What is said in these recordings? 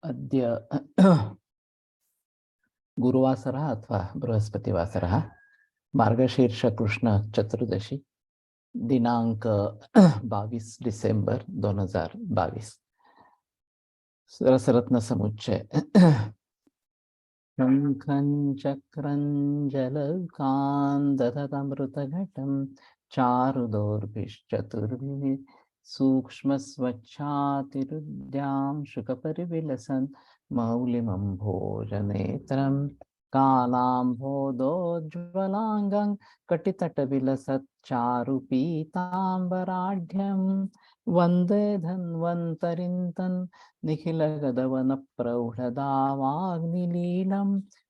अद्य गुरुवासरः अथवा बृहस्पतिवासरः मार्गशीर्ष चतुर्दशी दिनांक 22 डिसेंबर 2022 सरसरत्न समुच्चय शंखं चक्रं जलकान्दतमृतघटं चारुदोर्भिश्चतुर्भिः सूक्ष्मस्वच्छातिरुद्यां शुकपरिविलसन् मौलिमम्भोजनेत्रं कालाम्भोदोज्ज्वलाङ्गं कटितटविलसच्चारुपीताम्बराढ्यं वन्दे धन्वन्तरिं तन् निखिलगदवनप्रौढदावाग्निलीलं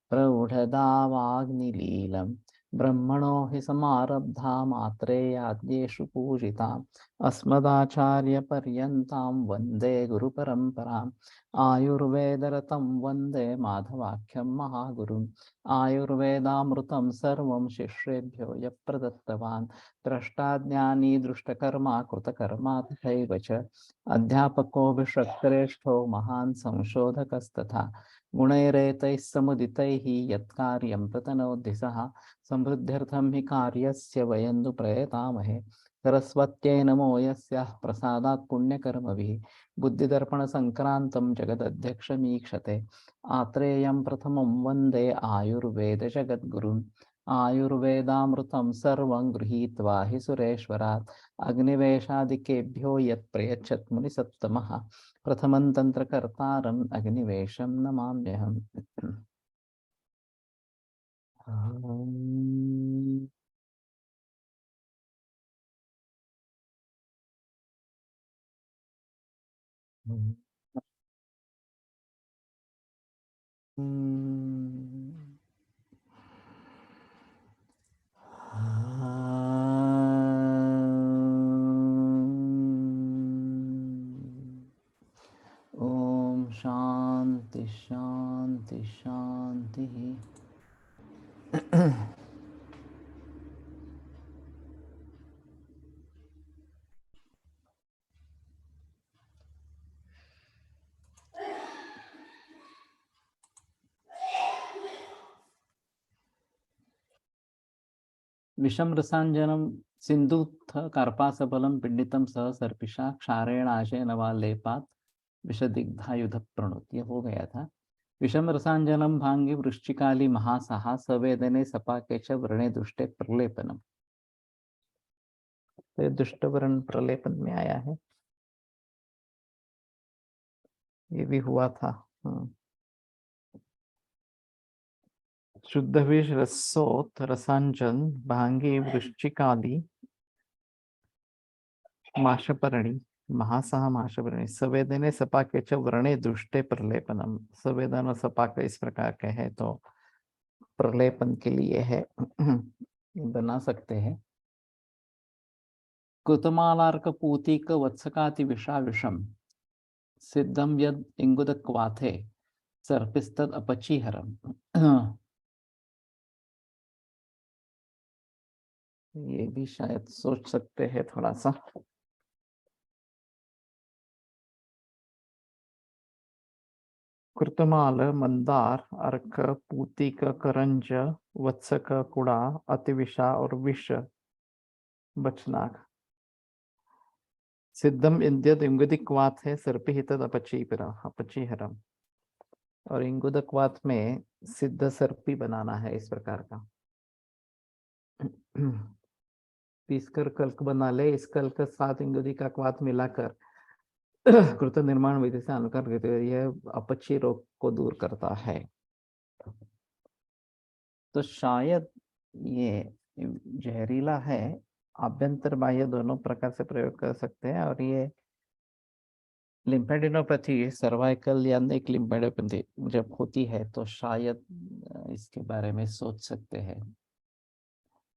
प्रौढदावाग्निलीलं ब्रह्मणो हि समारब्धा मात्रेयाद्येषु पूजिताम् अस्मदाचार्यपर्यन्तां वन्दे गुरुपरम्पराम् आयुर्वेदरतं वन्दे माधवाख्यं महागुरुम् आयुर्वेदामृतं सर्वं शिष्येभ्यो यः प्रदत्तवान् द्रष्टाज्ञानी दृष्टकर्मा कृतकर्मा तथैव च अध्यापको विश्वश्रेष्ठो महान् संशोधकस्तथा गुणैरेतैः समुदितैः यत्कार्यं प्रतनोति सः समृद्ध्यर्थं हि कार्यस्य वयं नु प्रयतामहे सरस्वत्यै नमो यस्याः प्रसादात् पुण्यकर्मभिः बुद्धिदर्पणसङ्क्रान्तं जगदध्यक्षमीक्षते आत्रेयं प्रथमं वन्दे आयुर्वेदजगद्गुरुम् आयुर्वेदामृतं सर्वं गृहीत्वा हि सुरेश्वरात् अग्निवेशादिकेभ्यो यत् प्रयच्छत् मुनिसत्तमः प्रथमं तन्त्रकर्तारम् अग्निवेशं नमाम्यहम्। ओम शांति शांति शांति। विषम रसांजनम सिंधुत्थ कार्पासबलम पिंडितम सह सर्पिषा क्षारेण आशेन वा लेपात विषदिग्धायुध प्रणुत। ये हो गया था। विषम रसांजनम भांगे वृश्चिकाली महासाहा सवेदने सपाके च व्रणे दुष्टे प्रलेपनम। तो दुष्ट वर्ण प्रलेपन में आया है, ये भी हुआ था। शुद्ध विष रसोत रसांजन भांगे वृश्चिकाली माशपर्णी महासह माशपर्णी सवेदने सपाके च व्रणे दुष्टे प्रलेपनम। सवेदन और सपाक इस प्रकार के है तो प्रलेपन के लिए है, बना सकते हैं। कृतमालार्क पूतिक वत्सकाति विषा विषम सिद्धम यद इंगुदक्वाथे सर्पिस्तद अपचीहरम। ये भी शायद सोच सकते हैं थोड़ा सा। कृतमाल मंदार अर्क पूतिक करंज वत्सक कुड़ा अतिविषा और विष बचनाक। सिद्धम इंद्यद इंगुदिक्वात है सर्पिहितद अपचीहरम। और इंगुदक्वात में सिद्ध सर्पी बनाना है इस प्रकार का। पीसकर कल्क बना ले, इस कल्क के साथ इंगुदी का क्वात मिलाकर कृत निर्माण विधि से अनुकार करते हुए यह अपची रोग को दूर करता है। तो शायद ये जहरीला है, आभ्यंतर बाह्य दोनों प्रकार से प्रयोग कर सकते हैं। और ये लिम्फेडिनोपैथी सर्वाइकल या नेक लिम्फेडिनोपैथी जब होती है तो शायद इसके बारे में सोच सकते हैं।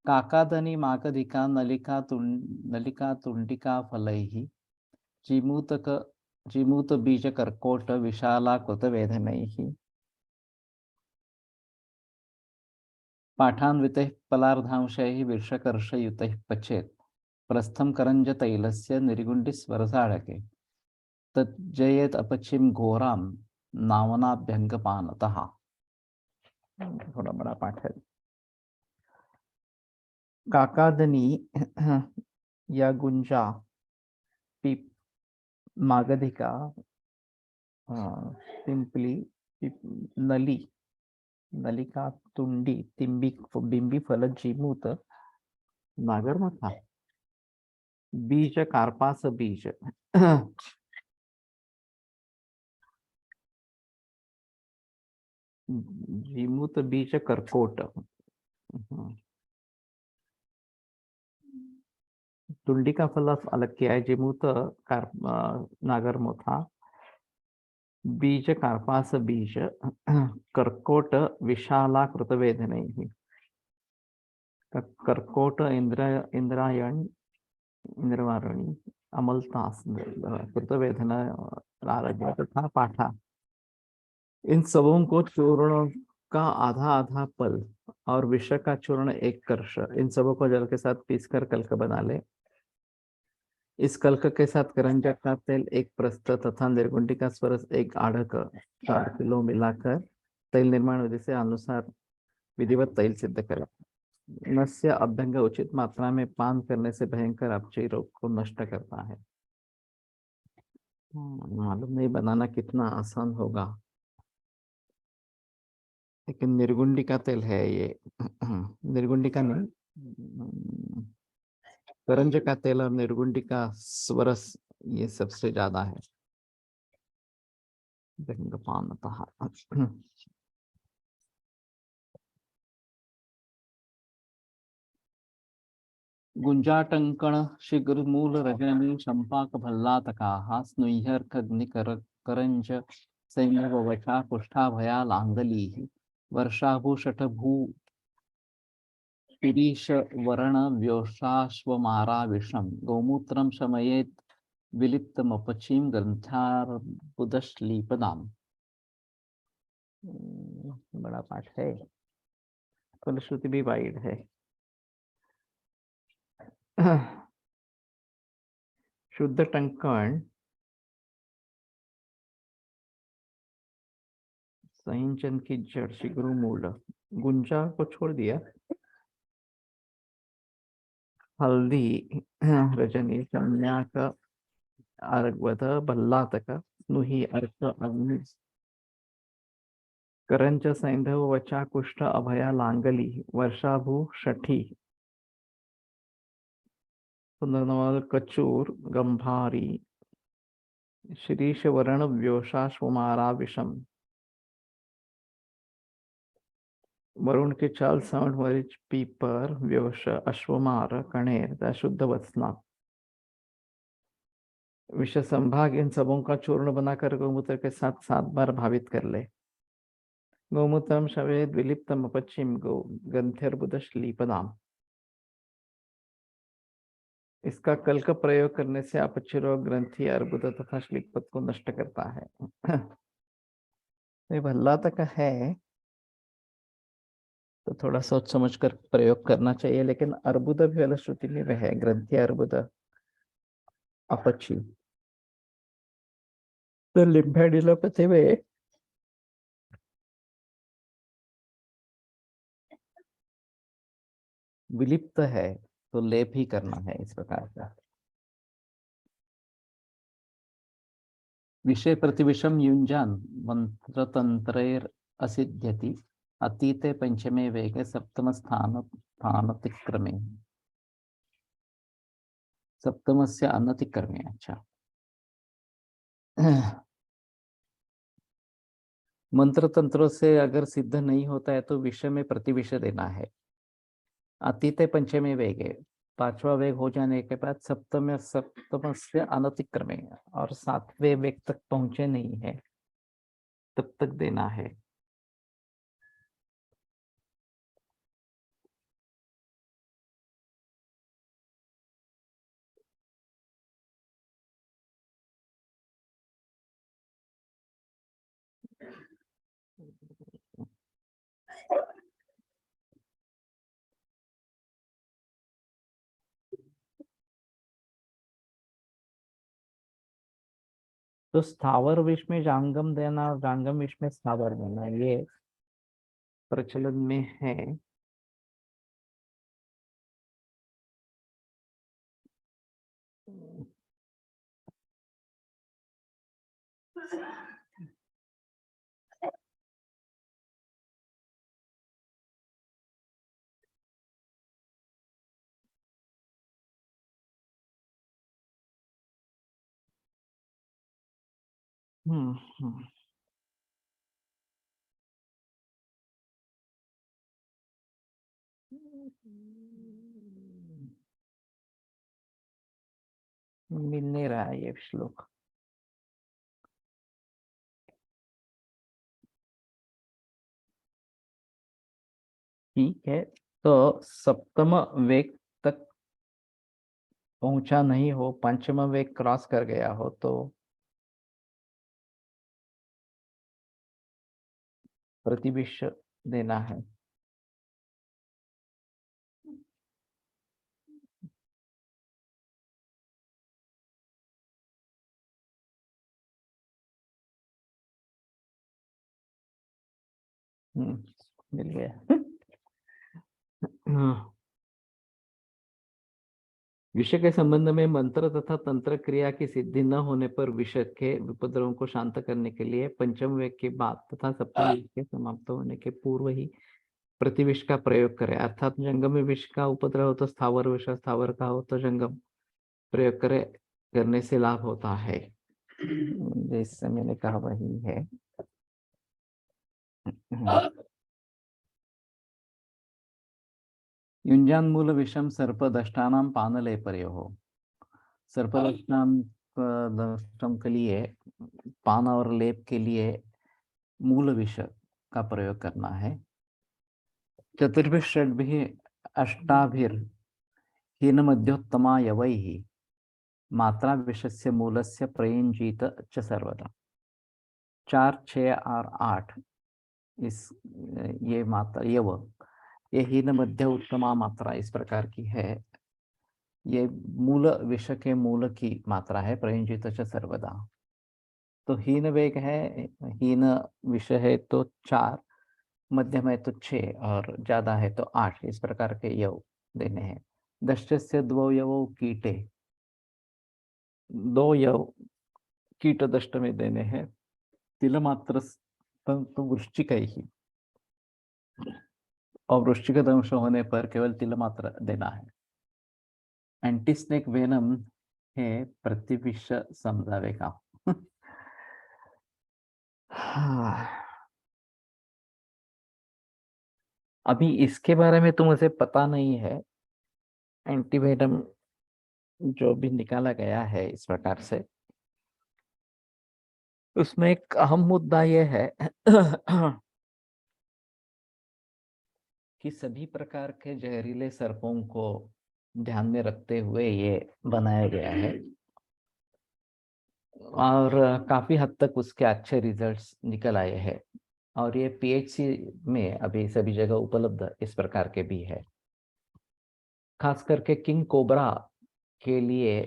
काकादनी माकदिका नलिका तुंडिका फलैः जिमूत बीज कर्कोट विशाला कृत वेदनैः पाठान्वितैः पलार्धांशैः विषकर्षयुतैः पचेत् प्रस्थं करंज तैलस्य निर्गुण्डिस्वरसाढके तज्जयेत् अपचिं घोरां नावनाभ्यंगपानतः। थोड़ा बड़ा पाठ है। काकादनी या गुंजा, पीप, मागधिका, पिंपली, नली, नलिका, तुंडी, तिंबी, बिंबी, फलद, जीमूत, नागरमथा, बीज, कार्पास बीज, जीमूत बीज, कर्कोट, तुंडी का फल अलग किया है। जीमूत नागरमोथा, बीज कार्पास बीज, कर्कोट विशालाकृत वेदने, कर्कोट इंद्रायण, इंद्रवारणी, अमलतास कृत वेदना आरोग्य तथा पाठा। इन सबों को चूर्ण का आधा आधा पल और विष का चूर्ण एक कर्ष, इन सबों को जल के साथ पीसकर कल्क बना ले। इस कल्क के साथ करंजा का तेल एक प्रस्थ तथा निर्गुंडी का स्वरस एक आढ़क 4 किलो मिलाकर तेल निर्माण विधि से अनुसार विधिवत तेल सिद्ध करें। नस्य अभ्यंग उचित मात्रा में पान करने से भयंकर अपचय रोग को नष्ट करता है। मालूम नहीं बनाना कितना आसान होगा, लेकिन निर्गुंडी का तेल है ये। निर्गुंडी का नहीं, करंज का तेल और निर्गुंडी का स्वरस ये सबसे ज्यादा है। गुंजाटंकण शीघ्र मूल रजनी शंपाक भल्लातकाः स्नुह्यर्कग्निकर करंज सैन्य वचा कुष्ठा भया लांगलीः वर्षाभूषटभू शिरीष वरण व्योषाश्वमारा विषम गोमूत्रम शमयेत विलिप्तमपचिम ग्रंथार्बुदश्लीपदाम। बड़ा पाठ है, फलश्रुति भी वाइड है। शुद्ध टंकण संचन की जड़ शिग्रु मूल, गुंजा को छोड़ दिया, हल्दी, रजनी, चम्याक, अर्घवत, भल्लातक, स्नुहि, अर्क, अग्नि, करंच, सैंधव, वचा, कुष्ठ, अभया, लांगली, वर्षाभू, षठी, पुनर्नवल, कचूर, गंभारी, शिरीष वर्ण, व्योषा, सुमारा, विषम, वरुण के चाल, साउंड, मरीच, पीपर, व्योष, अश्वमार, कणेर, शुद्ध वत्सना, विष संभाग, इन सबों का चूर्ण बनाकर गौमूत्र के साथ 7 बार भावित कर ले। गोमूत्रम शवेद विलिप्तम अपचिम गो ग्रंथिर्बुदश्लीपदाम। इसका कल का प्रयोग करने से अपच रोग, ग्रंथि, अर्बुद तथा श्लीपद को नष्ट करता है। ये भल्ला तक है तो थोड़ा सोच समझ कर प्रयोग करना चाहिए, लेकिन अर्बुद भी फलश्रुति में वह है, ग्रंथि, अर्बुद, अपची। तो लिम्फेडिलोपैथी में विलिप्त है तो लेप ही करना है इस प्रकार का। विषय प्रतिविषम युंजान मंत्र तंत्रेर असिध्यति अतीते पंचमे वेगे सप्तम स्थानतिक्रमे, सप्तम से अनतिक्रमे। अच्छा, मंत्र तंत्रों से अगर सिद्ध नहीं होता है तो विषय में प्रतिविषय देना है। अतीते पंचमे वेगे, 5वां वेग हो जाने के बाद सप्तम से अनतिक्रमे, और 7वें वेग तक पहुंचे नहीं है तब तक देना है। तो स्थावर विष में जांगम देना और जांगम विष में स्थावर देना ये प्रचलन में है। हम्म। मिल नहीं रहा है ये श्लोक। ठीक है, तो सप्तम वेग तक पहुंचा नहीं हो, पंचम वेग क्रॉस कर गया हो तो प्रतिविष देना है। मिल गया। विषय के संबंध में मंत्र तथा तंत्र क्रिया की सिद्धि न होने पर विषय के उपद्रवों को शांत करने के लिए पंचम वेग के बाद तथा सप्तम वेग के समाप्त होने के पूर्व ही प्रतिविष का प्रयोग करें। अर्थात जंगम में विष का उपद्रव हो तो स्थावर विष, स्थावर का हो तो जंगम प्रयोग करने से लाभ होता है। जैसे मैंने कहा वही है। युञ्जान्मूल विषम सर्पदष्टानां पानलेपरयोः। सर्पदष्टान दष्टम के लिए पान और लेप के लिए मूल विष का प्रयोग करना है। चतुर्भिः षड्भिः अष्टाभिर् हीन मध्योत्तमा यवैः मात्रा विषस्य मूलस्य प्रयुञ्जीत च सर्वदा। 4, 6 और 8 इस ये मात्रा यव, ये हीन मध्य उत्तमा मात्रा इस प्रकार की है। ये मूल विष के मूल की मात्रा है, प्रयुंजित च सर्वदा। तो हीन वेग है, हीन विष है तो 4, मध्यम है तो 6 और ज्यादा है तो 8, इस प्रकार के यव देने हैं। दश्यस्य द्वौ यवौ कीटे, 2 यव कीट दष्ट में देने हैं। तिलमात्र तो वृश्चिक ही, और वृश्चिक दंश होने पर केवल तिलमात्र देना है। एंटीस्नेक वेनम है प्रतिविष समजावेगा। अभी इसके बारे में तो मुझे पता नहीं है। एंटीवेनम जो भी निकाला गया है इस प्रकार से, उसमें एक अहम मुद्दा यह है कि सभी प्रकार के जहरीले सर्पों को ध्यान में रखते हुए ये बनाया गया है और काफी हद तक उसके अच्छे रिजल्ट्स निकल आए हैं। और ये पीएचसी में अभी सभी जगह उपलब्ध इस प्रकार के भी है। खास करके किंग कोबरा के लिए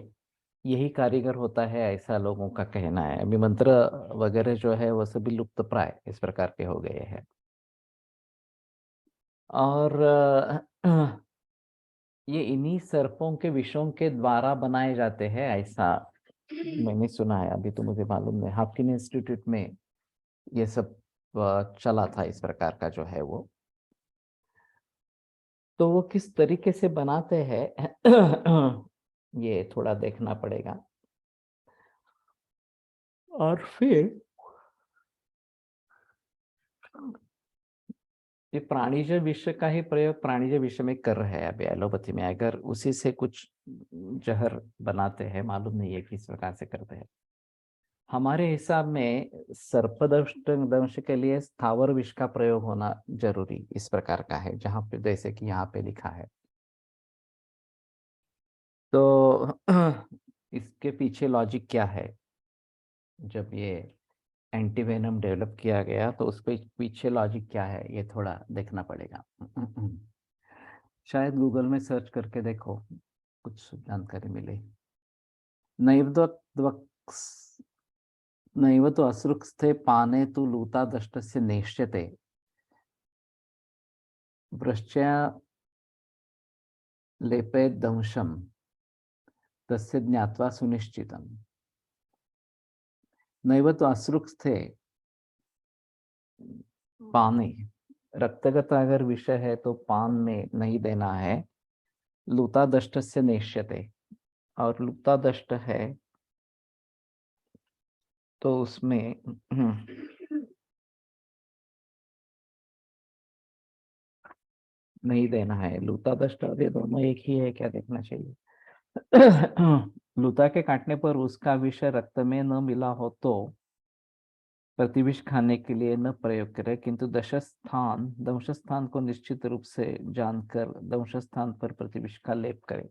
यही कारीगर होता है, ऐसा लोगों का कहना है। अभी मंत्र वगैरह जो है वो सभी लुप्त प्राय इस प्रकार के हो गए हैं। और ये इन्हीं सर्पों के विषों के द्वारा बनाए जाते हैं, ऐसा मैंने सुना है। अभी तो मुझे मालूम नहीं, हाफकिन इंस्टीट्यूट में ये सब चला था इस प्रकार का जो है वो। तो वो किस तरीके से बनाते हैं ये थोड़ा देखना पड़ेगा। और फिर ये प्राणिज विष का ही प्रयोग प्राणिज विष में कर रहे हैं अभी एलोपैथी में। अगर उसी से कुछ जहर बनाते हैं, मालूम नहीं है किस प्रकार से करते हैं। हमारे हिसाब में सर्पदंश के लिए स्थावर विष का प्रयोग होना जरूरी इस प्रकार का है, जहां पे जैसे कि यहाँ पे लिखा है। तो इसके पीछे लॉजिक क्या है? जब ये एंटीवेनम डेवलप किया गया तो उसके पीछे लॉजिक क्या है, ये थोड़ा देखना पड़ेगा। शायद गूगल में सर्च करके देखो, कुछ जानकारी मिले। नैर्दोक्स नैव तो असृक्स्थे पाने तु लूता दष्टस्य नेष्यते वृश्च्या लेपेत दंशम तस्य ज्ञात्वा सुनिश्चितम। नैव तो असृक्स्थे पाने, रक्तगत अगर विषय है तो पान में नहीं देना है। लूता दष्टस्य नेष्यते, और लूता दष्ट है तो उसमें नहीं देना है। लूता दष्ट और ये दोनों एक ही है क्या, देखना चाहिए। लूता के काटने पर उसका विष रक्त में न मिला हो तो प्रतिविष खाने के लिए न प्रयोग करें, किंतु दंश स्थान को निश्चित रूप से जानकर दंश स्थान पर प्रतिविष का लेप करें।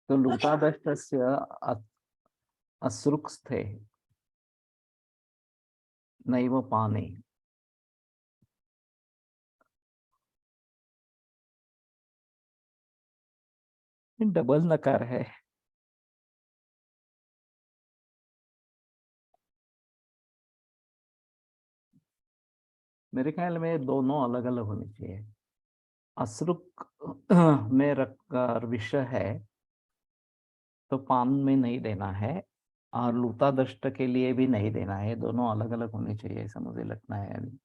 तो लूतादष्टस्य असृक्स्थे नैव पाने, डबल नकार है। मेरे ख्याल में दोनों अलग अलग होने चाहिए। असृक में रखकर विष है तो पान में नहीं देना है, और लूता दष्ट के लिए भी नहीं देना है। दोनों अलग अलग होने चाहिए, ऐसा मुझे लगता है अभी।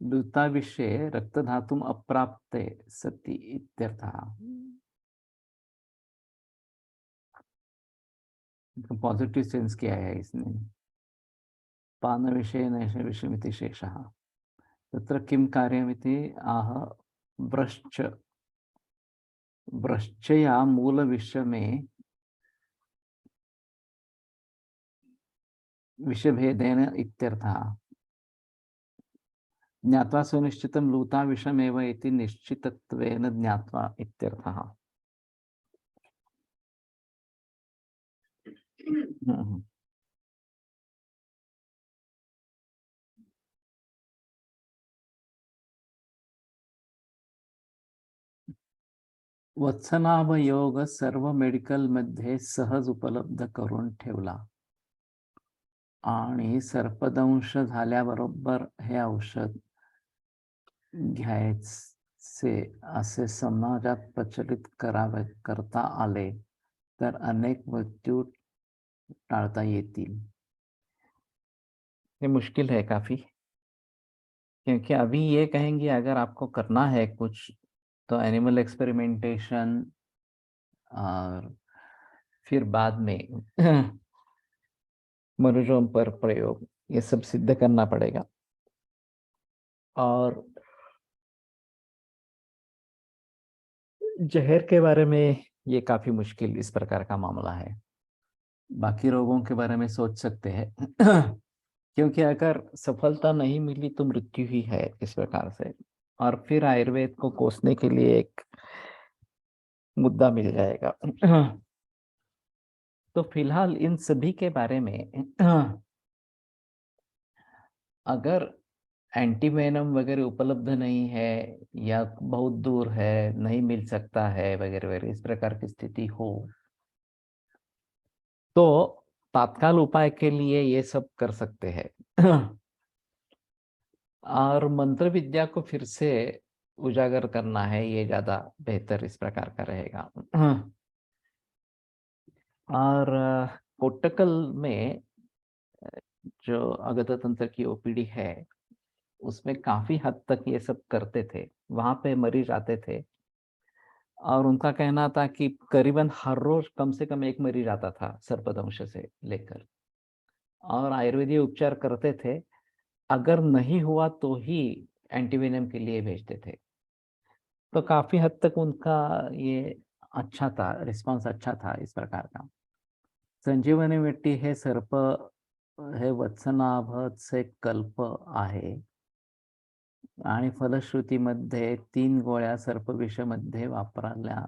लूता विषये रक्तधातुम अप्राप्ते सति इत्यर्थः। पॉजिटिव सेंस किया है इसने। पान विषये नैष विषमिति शेषः। तत्र किं कार्यमिति आह व्रश्च, व्रश्चया मूल विषय में विषभेदेन इत्यर्थः। ज्ञात्वा सुनिश्चितं लूता विषमेव इति निश्चितत्वेन ज्ञात्वा इत्यर्थः। वत्सनाभयोग सर्व मेडिकल मध्ये सहज उपलब्ध करून ठेवला, आणि सर्पदंश झाल्याबरोबर हे औषध घ्यायचे असे समाजात प्रचलित करता आले तर अनेक मृत्यू टाळता येतील। ये मुश्किल है काफी, क्योंकि अभी ये कहेंगे अगर आपको करना है कुछ तो एनिमल एक्सपेरिमेंटेशन, और फिर बाद में मनुष्यों पर प्रयोग, ये सब सिद्ध करना पड़ेगा। और जहर के बारे में ये काफी मुश्किल इस प्रकार का मामला है। बाकी रोगों के बारे में सोच सकते हैं क्योंकि अगर सफलता नहीं मिली तो मृत्यु ही है इस प्रकार से, और फिर आयुर्वेद को कोसने के लिए एक मुद्दा मिल जाएगा। तो फिलहाल इन सभी के बारे में अगर एंटीवेनम वगैरह उपलब्ध नहीं है या बहुत दूर है, नहीं मिल सकता है वगैरह वगैरह, इस प्रकार की स्थिति हो तो तात्काल उपाय के लिए ये सब कर सकते हैं। और मंत्र विद्या को फिर से उजागर करना है, ये ज्यादा बेहतर इस प्रकार का रहेगा। और कोट्टकल में जो अगत तंत्र की ओपीडी है उसमें काफी हद तक ये सब करते थे। वहां पे मरीज आते थे और उनका कहना था कि करीबन हर रोज कम से कम एक मरीज आता था सर्पदंश से लेकर, और आयुर्वेदिक उपचार करते थे। अगर नहीं हुआ तो ही एंटीवेनम के लिए भेजते थे। तो काफी हद तक उनका ये अच्छा था, रिस्पांस अच्छा था इस प्रकार का। संजीवनी मिट्टी हे सर्प हे वत्सनाभचे कल्प आहे, आणि फलश्रुतीमध्ये 3 गोळ्या सर्पविषमध्ये वापरायला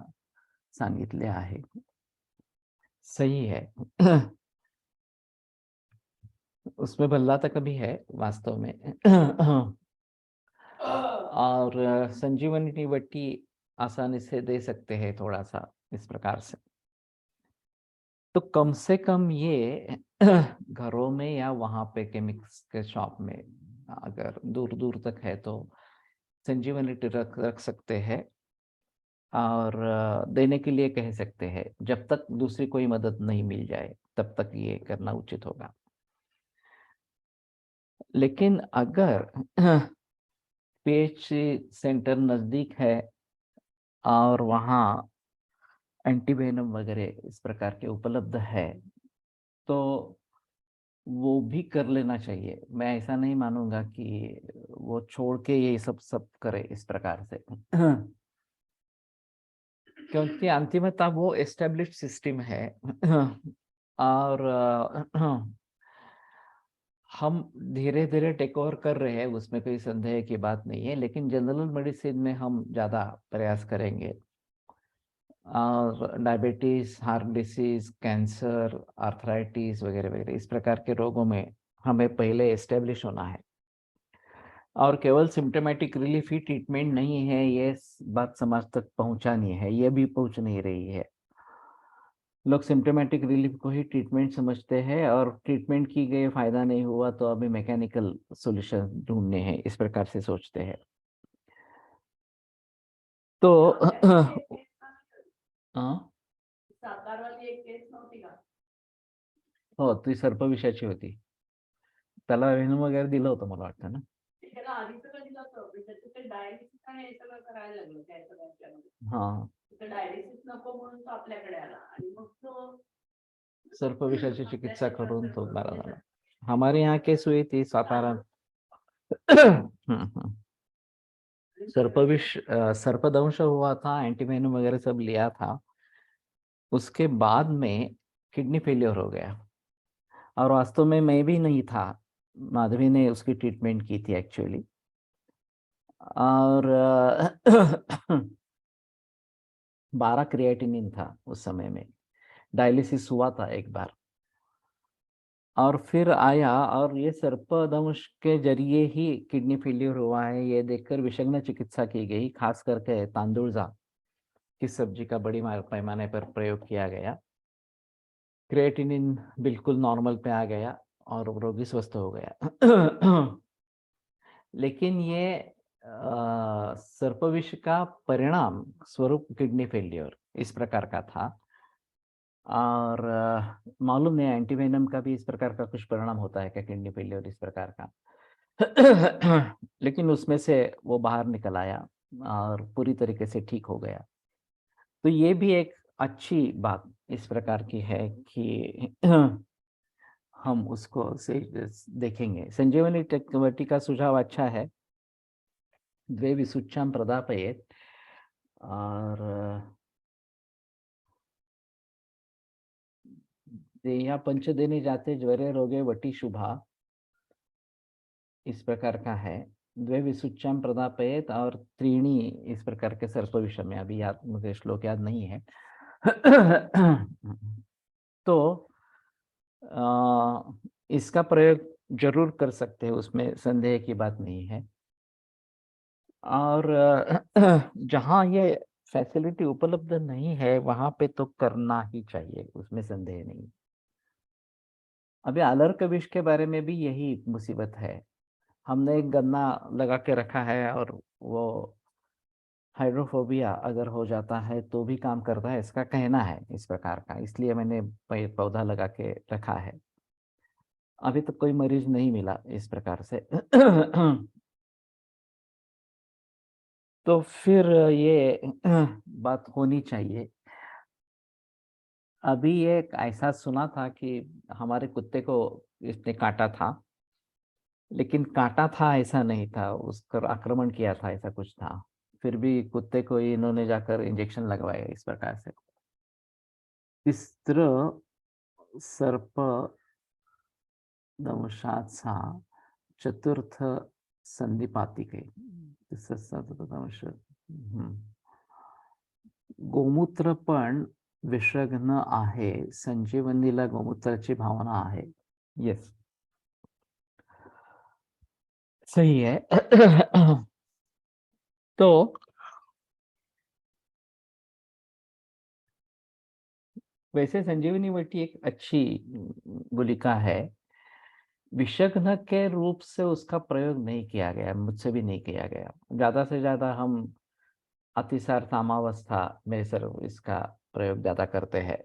सांगितले आहे। सही है। उसमें भल्लातक भी है वास्तव में। और संजीवनी बट्टी आसानी से दे सकते हैं थोड़ा सा इस प्रकार से। तो कम से कम ये घरों में या वहाँ पे केमिक्स के शॉप में अगर दूर दूर तक है तो संजीवनी रख रख सकते हैं और देने के लिए कह सकते हैं। जब तक दूसरी कोई मदद नहीं मिल जाए तब तक ये करना उचित होगा। लेकिन अगर पीएचसी सेंटर नज़दीक है और वहाँ एंटीवेनम वगैरह इस प्रकार के उपलब्ध है तो वो भी कर लेना चाहिए। मैं ऐसा नहीं मानूंगा कि वो छोड़ के ये सब सब करे इस प्रकार से क्योंकि अंतिमतः वो एस्टेब्लिश्ड सिस्टम है और हम धीरे धीरे टेक ओवर कर रहे हैं, उसमें कोई संदेह की बात नहीं है। लेकिन जनरल मेडिसिन में हम ज़्यादा प्रयास करेंगे और diabetes, heart disease, cancer, arthritis वगैरह वगैरह इस प्रकार के रोगों में हमें पहले एस्टेब्लिश होना है। और केवल सिम्टोमेटिक रिलीफ ही ट्रीटमेंट नहीं है, ये बात समाज तक पहुंचानी है, ये भी पहुंच नहीं रही है। लोग सिम्टोमेटिक रिलीफ को ही ट्रीटमेंट समझते हैं और ट्रीटमेंट की गई फायदा नहीं हुआ तो अभी मैकेनिकल सॉल्यूशन ढूंढने हैं इस प्रकार से सोचते हैं। तो हाँ, हो ती सर्पविषाची होती, त्याला वेणू वगैरे दिलं होतं मला वाटतं ना. हाँ, सर्पविषाची चिकित्सा करून तो बरा झाला. हमारे यहाँ केस हुई थी सातारा. सर्पदंश हुआ था, एंटीवेनम वगैरह सब लिया था। उसके बाद में किडनी फेलियर हो गया और वास्तव में मैं भी नहीं था, माधवी ने उसकी ट्रीटमेंट की थी एक्चुअली। और 12 क्रिएटिनिन था उस समय में। डायलिसिस हुआ था एक बार और फिर आया और ये सर्पदंश के जरिए ही किडनी फेलियर हुआ है ये देखकर विशेषज्ञ चिकित्सा की गई, खास करके तांदुळजा की सब्जी का बड़ी पैमाने पर प्रयोग किया गया। क्रिएटिनिन बिल्कुल नॉर्मल पे आ गया और रोगी स्वस्थ हो गया। लेकिन ये सर्पविष का परिणाम स्वरूप किडनी फेलियर इस प्रकार का था और मालूम नहीं एंटीवेनम का भी इस प्रकार का कुछ परिणाम होता है क्या, किडनी फेलियर इस प्रकार का। लेकिन उसमें से वो बाहर निकल आया और पूरी तरीके से ठीक हो गया। तो ये भी एक अच्छी बात इस प्रकार की है कि हम उसको से देखेंगे। संजीवनी टेक्नोलॉजी का सुझाव अच्छा है, द्वे विसुच्चां प्रदापयेत् और देया पंचदेनी जाते ज्वरे रोगे वटी शुभा इस प्रकार का है। द्वे विसुच्चां प्रदापयेत् और त्रीणी इस प्रकार के सर्पविषय में, अभी याद मुझे श्लोक याद नहीं है। तो इसका प्रयोग जरूर कर सकते हैं, उसमें संदेह की बात नहीं है। और जहाँ ये फैसिलिटी उपलब्ध नहीं है वहाँ पे तो करना ही चाहिए, उसमें संदेह नहीं। अभी आलर्क विष के बारे में भी यही मुसीबत है। हमने एक गन्ना लगा के रखा है और वो हाइड्रोफोबिया अगर हो जाता है तो भी काम करता है, इसका कहना है इस प्रकार का, इसलिए मैंने पौधा लगा के रखा है। अभी तक कोई मरीज नहीं मिला इस प्रकार से। तो फिर ये बात होनी चाहिए। अभी एक ऐसा सुना था कि हमारे कुत्ते को इसने काटा था, लेकिन काटा था ऐसा नहीं था, उस पर आक्रमण किया था ऐसा कुछ था। फिर भी कुत्ते को इन्होंने जाकर इंजेक्शन लगवाया इस प्रकार से। तिस्त्र सर्प दंशाचा चतुर्थ संधिपातिके दंश। गोमूत्र पण विषग्न आहे, संजीवनीला गोमूत्राची भावना आहे। यस, सही है। तो वैसे संजीवनी वटी एक अच्छी गुलिका है। विषघ्न के रूप से उसका प्रयोग नहीं किया गया, मुझसे भी नहीं किया गया। ज्यादा से ज्यादा हम अतिसार सामावस्था में सर इसका प्रयोग ज्यादा करते हैं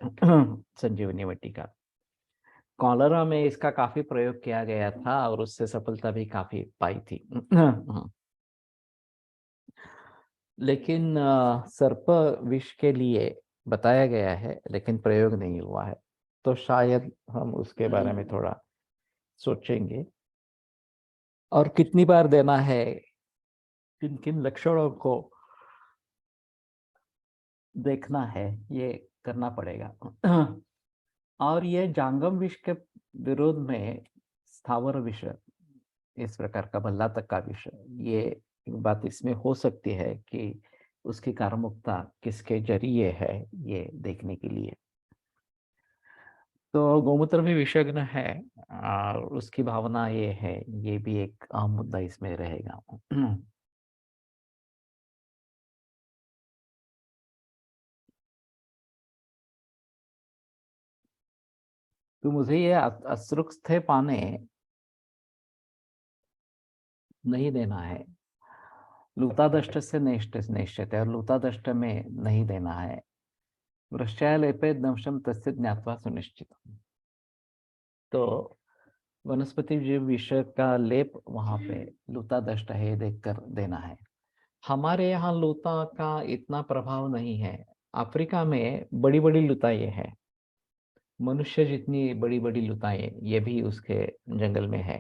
संजीवनी वटी का। कॉलरा में इसका काफी प्रयोग किया गया था और उससे सफलता भी काफी पाई थी। लेकिन सर्प विष के लिए बताया गया है लेकिन प्रयोग नहीं हुआ है, तो शायद हम उसके बारे में थोड़ा सोचेंगे। और कितनी बार देना है, किन किन लक्षणों को देखना है, ये करना पड़ेगा। और ये जांगम विष के विरोध में स्थावर विष, इस प्रकार का भल्ला तक का विष, ये एक बात इसमें हो सकती है कि उसकी कारमुकता किसके जरिए है, ये देखने के लिए। तो गोमूत्र भी विषग्न है और उसकी भावना ये है, ये भी एक अहम मुद्दा इसमें रहेगा। तो मुझे ये अश्रुस्थे पाने नहीं देना है। लूतादष्ट से नैष्ठ्यते, और लूतादष्ट में नहीं देना है। वृश्चालेपे दंशम तस्य ज्ञात्वा सुनिश्चित। तो वनस्पति जीव विष का लेप वहां पे लूतादष्ट है देखकर देना है। हमारे यहाँ लूता का इतना प्रभाव नहीं है। अफ्रीका में बड़ी बड़ी लुताएं है, मनुष्य जितनी बड़ी बड़ी लुताएं ये भी उसके जंगल में है।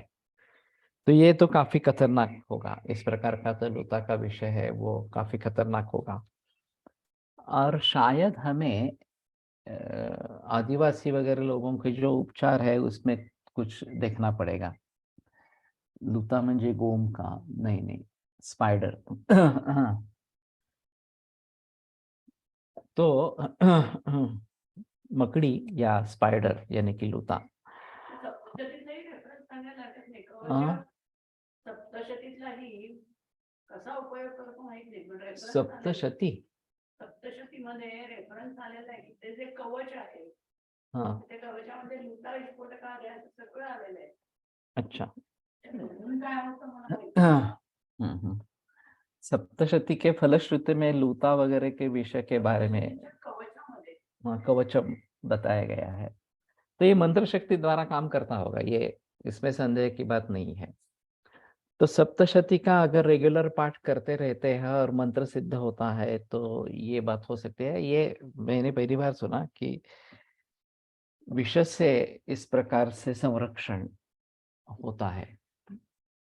तो ये तो काफी खतरनाक होगा, इस प्रकार का तो लुता का विषय है वो काफी खतरनाक होगा। और शायद हमें आदिवासी वगैरह लोगों के जो उपचार है उसमें कुछ देखना पड़ेगा। लुता म्हणजे गोम का, नहीं नहीं, स्पाइडर। तो मकड़ी या स्पाइडर यानी कि लुता। हाँ, सप्तशतीतलाही कसा उपयोग करतो माहित नाही, पण रेफरन्स सप्तशती। सप्तशतीमध्ये रेफरन्स आलेला आहे की ते जे कवच आहे हाँ, त्या कवचामध्ये लुटा विस्फोटक आले आहे, सगळं आलेलं आहे। अच्छा। म्हणून काय होतं मला माहिती नाही। हम्म। सप्तशती के फलश्रुति में लूता वगैरह के विषय के बारे में कवचामध्ये कवचम बताया गया है। तो ये मंत्र शक्ति द्वारा काम करता होगा, ये इसमें संदेह की बात नहीं है। तो सप्तशती का अगर रेगुलर पाठ करते रहते हैं और मंत्र सिद्ध होता है तो ये बात हो सकती है। ये मैंने पहली बार सुना कि विष से इस प्रकार से संरक्षण होता है।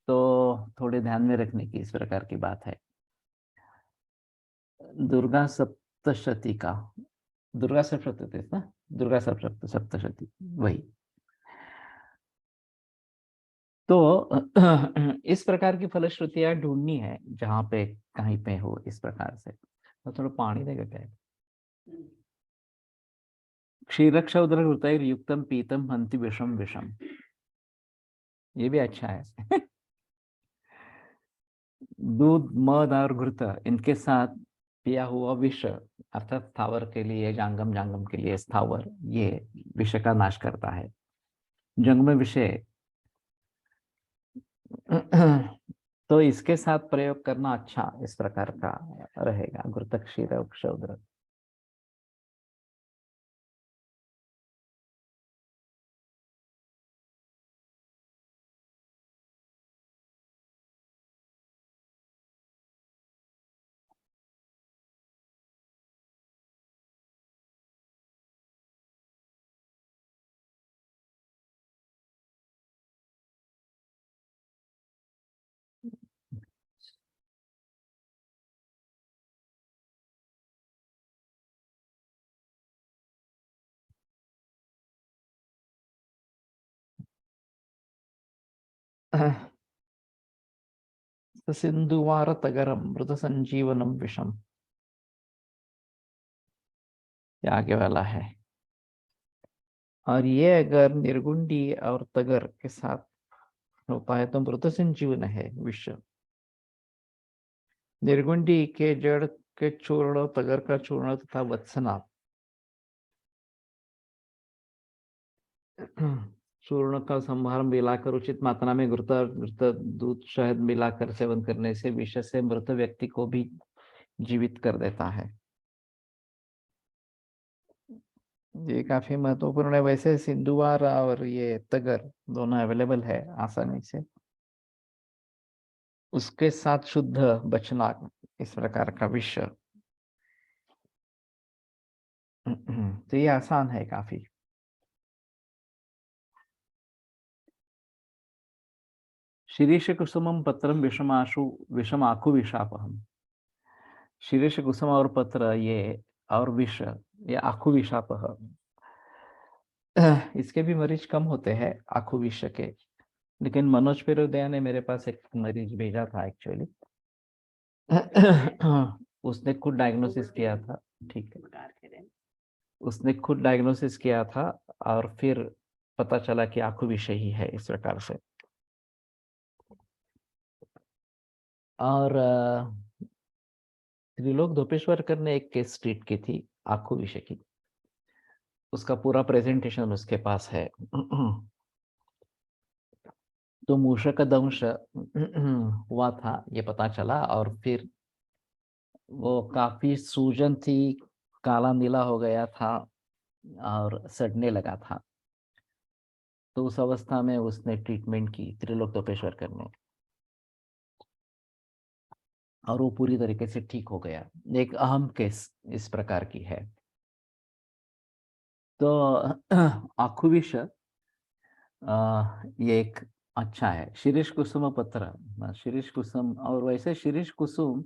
तो थोड़े ध्यान में रखने की इस प्रकार की बात है। दुर्गा सप्तशती का, दुर्गा सप्तशती ना, दुर्गा सप्तशती वही। तो इस प्रकार की फलश्रुतियां ढूंढनी है जहां पे कहीं पे हो इस प्रकार से। तो थोड़ा पानी देगा क्या? क्षीरक्षौद्र हृतैर युक्तम पीतम हंति विषम विषम, ये भी अच्छा है। दूध, मद और घृत, इनके साथ पिया हुआ विष, अर्थात स्थावर के लिए, जांगम जांगम के लिए स्थावर, ये विष का नाश करता है। जंग में विषय। तो इसके साथ प्रयोग करना अच्छा इस प्रकार का रहेगा, घृत क्षीर क्षौद्र। सिंधुवार तगरम मृत संजीवनम विषम, ये आगे वाला है। और ये अगर निर्गुंडी और तगर के साथ होता है तो मृत संजीवन है विष। निर्गुंडी के जड़ के चूर्ण, तगर का चूर्ण तथा वत्सना चूर्ण का संभार मिलाकर उचित मात्रा में घृत घृत दूध शहद मिलाकर सेवन करने से विष से मृत व्यक्ति को भी जीवित कर देता है। ये काफी महत्वपूर्ण है। वैसे सिंधुवार और ये तगर दोनों अवेलेबल है आसानी से। उसके साथ शुद्ध बचना, इस प्रकार का विष। तो ये आसान है काफी। शिरीष कुसुमम पत्रम विषमाखु विषापहम। शिरीष कुसुम और पत्र ये और विष, ये आखु विषापह। इसके भी मरीज कम होते हैं आखु विष के, लेकिन मनोज पेरोदया ने मेरे पास एक मरीज भेजा था एक्चुअली। उसने खुद डायग्नोसिस किया था। ठीक है, उसने खुद डायग्नोसिस किया था और फिर पता चला कि आखु विष ही है, इस प्रकार से। और त्रिलोक धोपेश्वरकर ने एक केस स्ट्रीट की थी आखु विषय की। उसका पूरा प्रेजेंटेशन उसके पास है। तो मूषक दंश हुआ था ये पता चला, और फिर वो काफी सूजन थी, काला नीला हो गया था और सड़ने लगा था। तो उस अवस्था में उसने ट्रीटमेंट की त्रिलोक धोपेश्वरकर ने, और वो पूरी तरीके से ठीक हो गया। एक अहम केस इस प्रकार की है। तो आखुविष ये एक अच्छा है। शिरीष कुसुम पत्र, शिरीष कुसुम, और वैसे शिरीष कुसुम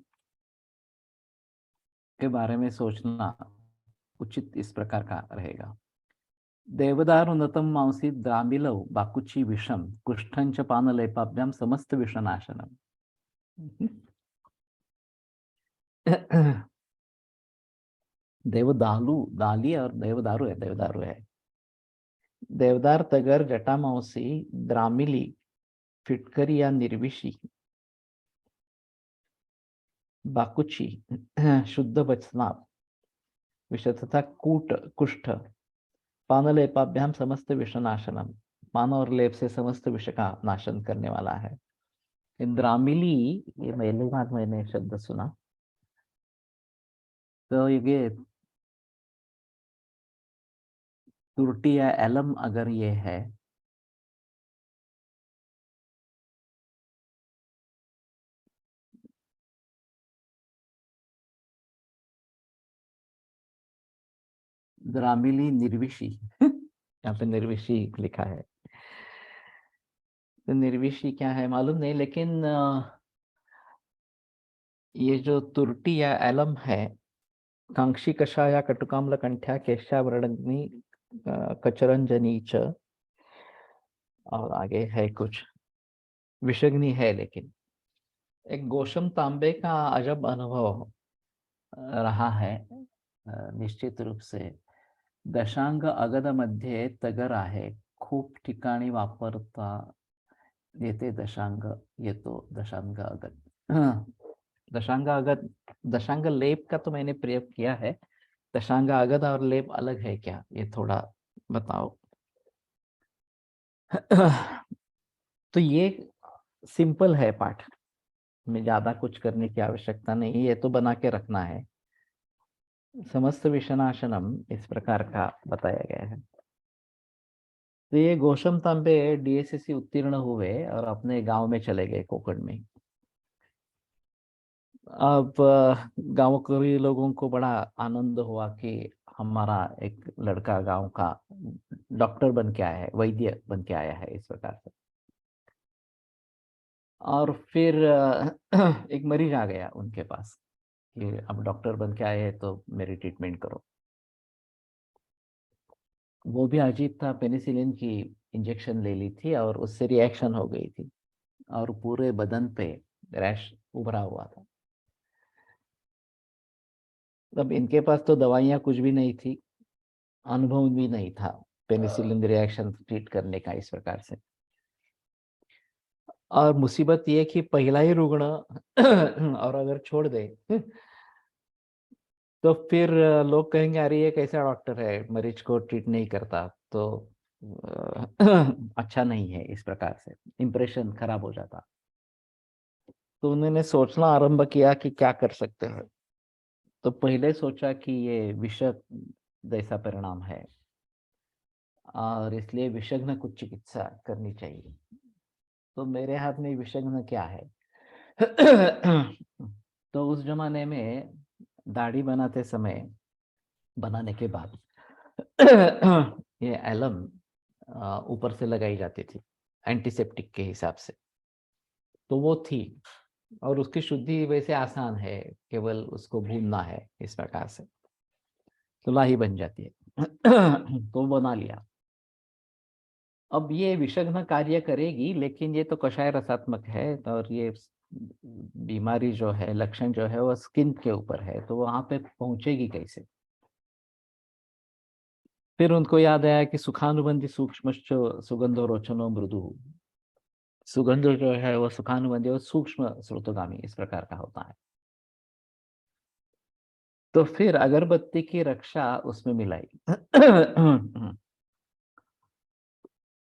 के बारे में सोचना उचित इस प्रकार का रहेगा। देवदारुनतम मांसी द्रामिलव बाकुची विषम कुष्ठंच पानलेपाभ्याम समस्त विषनाशनम। देवदालू, दाली और देवदारू है, देवदारू है। देवदार, तगर, जटामांसी, द्रामिली, फिटकरी या निर्विशी, बाकुची, शुद्ध बचनाभ विष तथा कूट कुष्ठ, पानलेपाभ्याम समस्त विषनाशनम, पान और लेप से समस्त विष का नाशन करने वाला है। द्रामिली, ये पहली बार मैंने शब्द सुना। तो ये तुरटी या एलम अगर ये है, द्रामिली निर्विशी, यहाँ पे निर्विशी लिखा है। तो निर्विशी क्या है मालूम नहीं, लेकिन ये जो तुरटी या एलम है, कांक्षी कषाया कटुकाम्ल कंठ्या केशावरणग्नि कचरंजनी च, और आगे है कुछ विषग्नि है। लेकिन एक गोशम तांबे का अजब अनुभव रहा है निश्चित रूप से। दशांग अगद मध्ये तगर आहे, खूप ठिकाणी वापरता येते दशांग, येतो दशांग अगद। दशांग अगद, दशांग लेप का तो मैंने प्रयोग किया है। दशांग अगद और लेप अलग है क्या, ये थोड़ा बताओ। तो ये सिंपल है पाठ में, ज्यादा कुछ करने की आवश्यकता नहीं, ये तो बना के रखना है। समस्त विषनाशनम इस प्रकार का बताया गया है। तो ये गोशम तांबे डीएसएससी उत्तीर्ण हुए और अपने गांव में चले गए कोकण में। अब गांव के लोगों को बड़ा आनंद हुआ कि हमारा एक लड़का गांव का डॉक्टर बन के आया है, वैद्य बन के आया है, इस प्रकार से। और फिर एक मरीज आ गया उनके पास कि अब डॉक्टर बन के आए हैं तो मेरी ट्रीटमेंट करो। वो भी अजीब था, पेनिसिलिन की इंजेक्शन ले ली थी और उससे रिएक्शन हो गई थी और पूरे बदन पे रैश उभरा हुआ था। अब इनके पास तो दवाइयाँ कुछ भी नहीं थी, अनुभव भी नहीं था पेनिसिलिन रिएक्शन ट्रीट करने का, इस प्रकार से। और मुसीबत ये कि पहला ही रुग्ण और अगर छोड़ दे तो फिर लोग कहेंगे अरे ये कैसा डॉक्टर है, मरीज को ट्रीट नहीं करता, तो अच्छा नहीं है, इस प्रकार से इम्प्रेशन खराब हो जाता। तो उन्होंने सोचना आरंभ किया कि क्या कर सकते हैं। तो पहले सोचा कि ये विष जैसा परिणाम है और इसलिए विषग्न कुछ चिकित्सा करनी चाहिए। तो मेरे हाथ में विषग्न क्या है? तो उस जमाने में दाढ़ी बनाते समय, बनाने के बाद ये एलम ऊपर से लगाई जाती थी एंटीसेप्टिक के हिसाब से। तो वो थी और उसकी शुद्धि वैसे आसान है, केवल उसको भूनना है इस प्रकार से, तो लाही बन जाती है। तो बना लिया। अब ये विषग्न कार्य करेगी, लेकिन ये तो कषाय रसात्मक है, और ये बीमारी जो है, लक्षण जो है वो स्किन के ऊपर है, तो वहां पे पहुंचेगी कैसे? फिर उनको याद आया कि सुखानुबंधी सूक्ष्म सुगंधो रोचनो मृदु, सुगंध जो है वो सुखानुबंधी और सूक्ष्म स्रोतोगामी इस प्रकार का होता है। तो फिर अगरबत्ती की रक्षा उसमें मिलाई।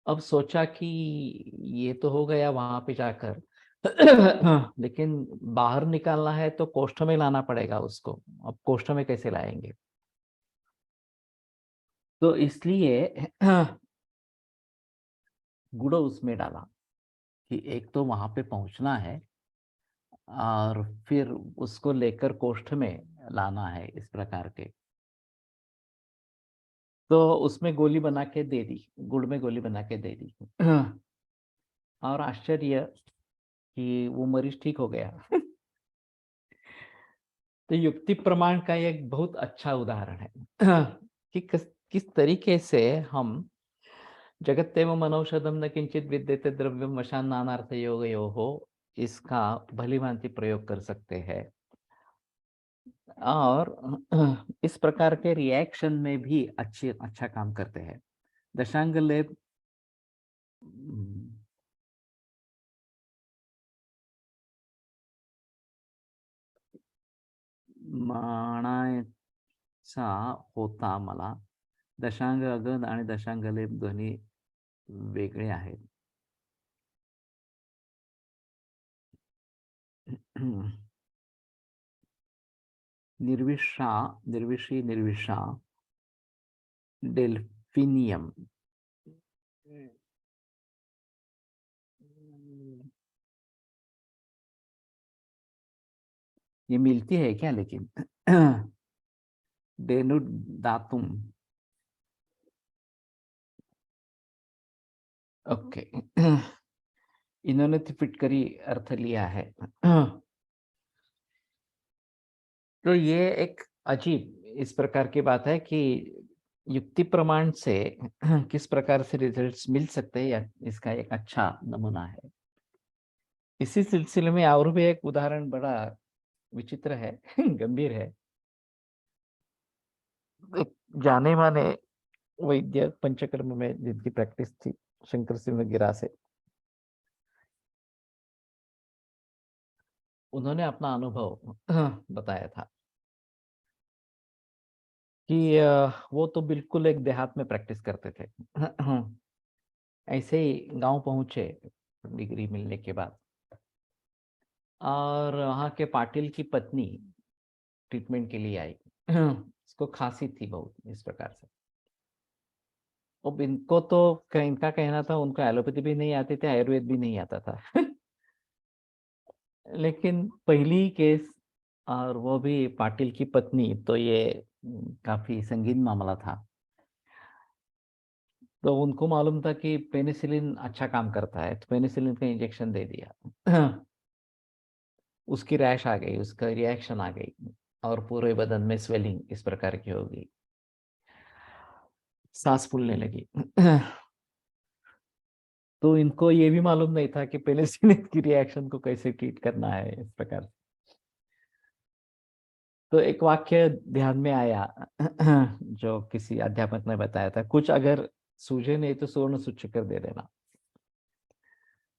अब सोचा कि ये तो हो गया वहां पे जाकर, लेकिन बाहर निकालना है तो कोष्ठ में लाना पड़ेगा उसको। अब कोष्ठ में कैसे लाएंगे? तो इसलिए गुड़ उसमें डाला कि एक तो वहां पे पहुंचना है और फिर उसको लेकर कोष्ठ में लाना है, इस प्रकार के। तो उसमें गोली बना के दे दी, गुड़ में गोली बना के दे दी। और आश्चर्य कि वो मरीज ठीक हो गया। तो युक्ति प्रमाण का एक बहुत अच्छा उदाहरण है कि किस तरीके से हम जगत्तेव मनौषधम न किंचित विद्यते द्रव्यम वशान नानार्थ योगयोः इसका भली भांति प्रयोग कर सकते हैं। और इस प्रकार के रिएक्शन में भी अच्छा काम करते हैं। दशांग लेप मानायचा होता मला, दशांग अगद आणि दशांग लेप दोन्ही वेगळे आहेत. निर्विषा, निर्विषी, निर्विषा, डेल्फिनियम। ये मिलती है क्या लेकिन? डेनुडातुम। ओके। इन्होंने तो फिटकरी अर्थ लिया है। तो ये एक अजीब इस प्रकार की बात है कि युक्ति प्रमाण से किस प्रकार से रिजल्ट्स मिल सकते हैं, या इसका एक अच्छा नमूना है। इसी सिलसिले में और भी एक उदाहरण बड़ा विचित्र है, गंभीर है। एक जाने माने वैद्य पंचकर्म में जिनकी प्रैक्टिस थी, शंकर सिंह गिरा से, उन्होंने अपना अनुभव बताया था कि वो तो बिल्कुल एक देहात में प्रैक्टिस करते थे। ऐसे ही गांव पहुंचे डिग्री मिलने के बाद, और वहाँ के पाटिल की पत्नी ट्रीटमेंट के लिए आई। उसको खांसी थी बहुत इस प्रकार से। अब इनको तो इनका कहना था उनको एलोपैथी भी नहीं आती थी, आयुर्वेद भी नहीं आता था। लेकिन पहली केस, और वो भी पाटिल की पत्नी, तो ये काफी संगीन मामला था। तो उनको मालूम था कि पेनिसिलिन अच्छा काम करता है, तो पेनिसिलिन का इंजेक्शन दे दिया। उसकी रैश आ गई, उसका रिएक्शन आ गई, और पूरे बदन में स्वेलिंग इस प्रकार की हो गई, सांस फूलने लगी। तो इनको ये भी मालूम नहीं था कि पेनिसिलिन की रिएक्शन को कैसे ट्रीट करना है इस प्रकार। तो एक वाक्य ध्यान में आया, जो किसी अध्यापक ने बताया था, कुछ अगर सूझे नहीं तो स्वर्ण सूच कर दे देना।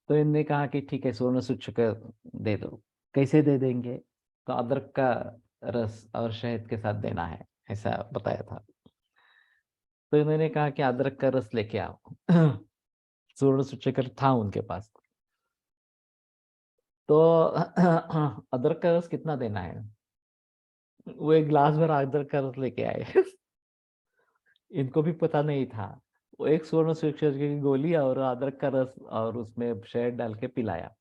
तो इनने कहा कि ठीक है स्वर्ण सूचक दे दो। कैसे दे देंगे? तो अदरक का रस और शहद के साथ देना है, ऐसा बताया था। तो इन्होंने कहा कि अदरक का रस लेके आओ। स्वर्ण सूचक था उनके पास। तो अदरक का रस कितना देना है? वो एक ग्लास भर अदरक का रस लेके आए। इनको भी पता नहीं था। वो एक स्वर्ण सूचक की गोली और अदरक का रस और उसमें शहद डाल के पिलाया।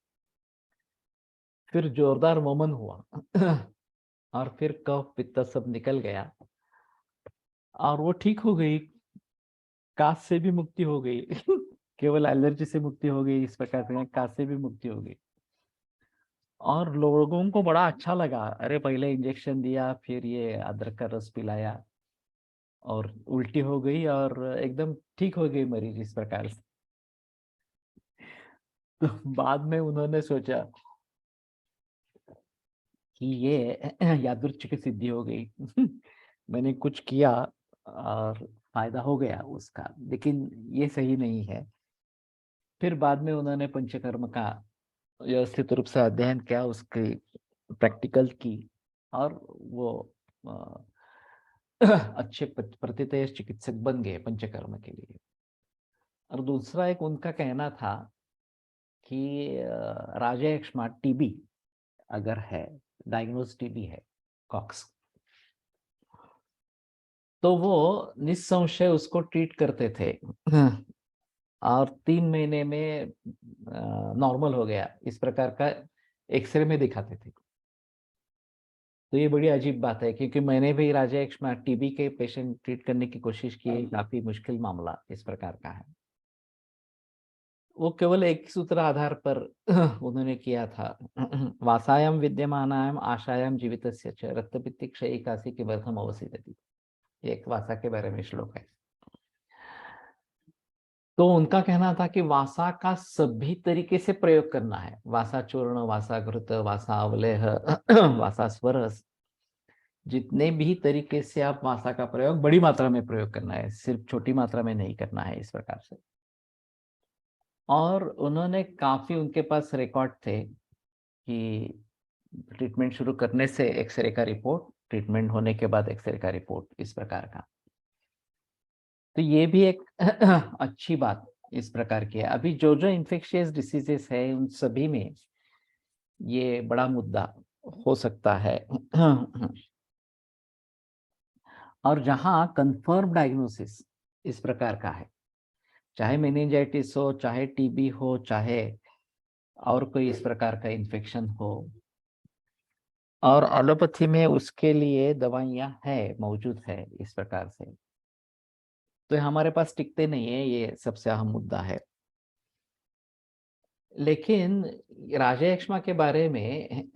फिर जोरदार वमन हुआ। और फिर कफ पित्त सब निकल गया और वो ठीक हो गई। काश से भी मुक्ति हो गई। केवल एलर्जी से मुक्ति हो गई, इस प्रकार से काश से भी मुक्ति हो गई। और लोगों को बड़ा अच्छा लगा। अरे पहले इंजेक्शन दिया, फिर ये अदरक का रस पिलाया और उल्टी हो गई और एकदम ठीक हो गई मरीज, इस प्रकार से। तो बाद में उन्होंने सोचा कि ये यादृच्छिक सिद्धि हो गई। मैंने कुछ किया और फायदा हो गया उसका, लेकिन ये सही नहीं है। फिर बाद में उन्होंने पंचकर्म का व्यवस्थित रूप से अध्ययन किया, उसकी प्रैक्टिकल की और वो अ, अच्छे प्रतितय चिकित्सक बन गए पंचकर्म के लिए। और दूसरा एक उनका कहना था कि राजयक्ष्मा टीबी अगर है, डायग्नोज टीबी है, कॉक्स, तो वो निस्संशय उसको ट्रीट करते थे। और 3 महीने में नॉर्मल हो गया, इस प्रकार का एक्सरे में दिखाते थे। तो ये बड़ी अजीब बात है, क्योंकि मैंने भी राजयक्ष्मा टीबी के पेशेंट ट्रीट करने की कोशिश की। काफी मुश्किल मामला इस प्रकार का है। वो केवल एक सूत्र आधार पर उन्होंने किया था। वासायाम विद्यमानायाम आशायाम जीवितस्य च रक्तपित्त क्षयिकासी के वर्धम अवसिदति। एक वासा के बारे में श्लोक है। तो उनका कहना था कि वासा का सभी तरीके से प्रयोग करना है। वासा चूर्ण, वासा घृत, वासा अवलेह, वासा स्वरस, जितने भी तरीके से आप वासा का प्रयोग बड़ी मात्रा में प्रयोग करना है, सिर्फ छोटी मात्रा में नहीं करना है, इस प्रकार से। और उन्होंने काफी, उनके पास रिकॉर्ड थे कि ट्रीटमेंट शुरू करने से एक्सरे का रिपोर्ट, ट्रीटमेंट होने के बाद एक्सरे का रिपोर्ट, इस प्रकार का। तो ये भी एक अच्छी बात इस प्रकार की है। अभी जो जो इन्फेक्शियस डिसीजेस है उन सभी में ये बड़ा मुद्दा हो सकता है। और जहां कंफर्म डायग्नोसिस इस प्रकार का है, चाहे मेनिंजाइटिस हो, चाहे टीबी हो, चाहे और कोई इस प्रकार का इन्फेक्शन हो, और एलोपैथी में उसके लिए दवाइयां है, मौजूद है, इस प्रकार से, तो हमारे पास टिकते नहीं है। ये सबसे अहम मुद्दा है। लेकिन राजयक्ष्मा के बारे में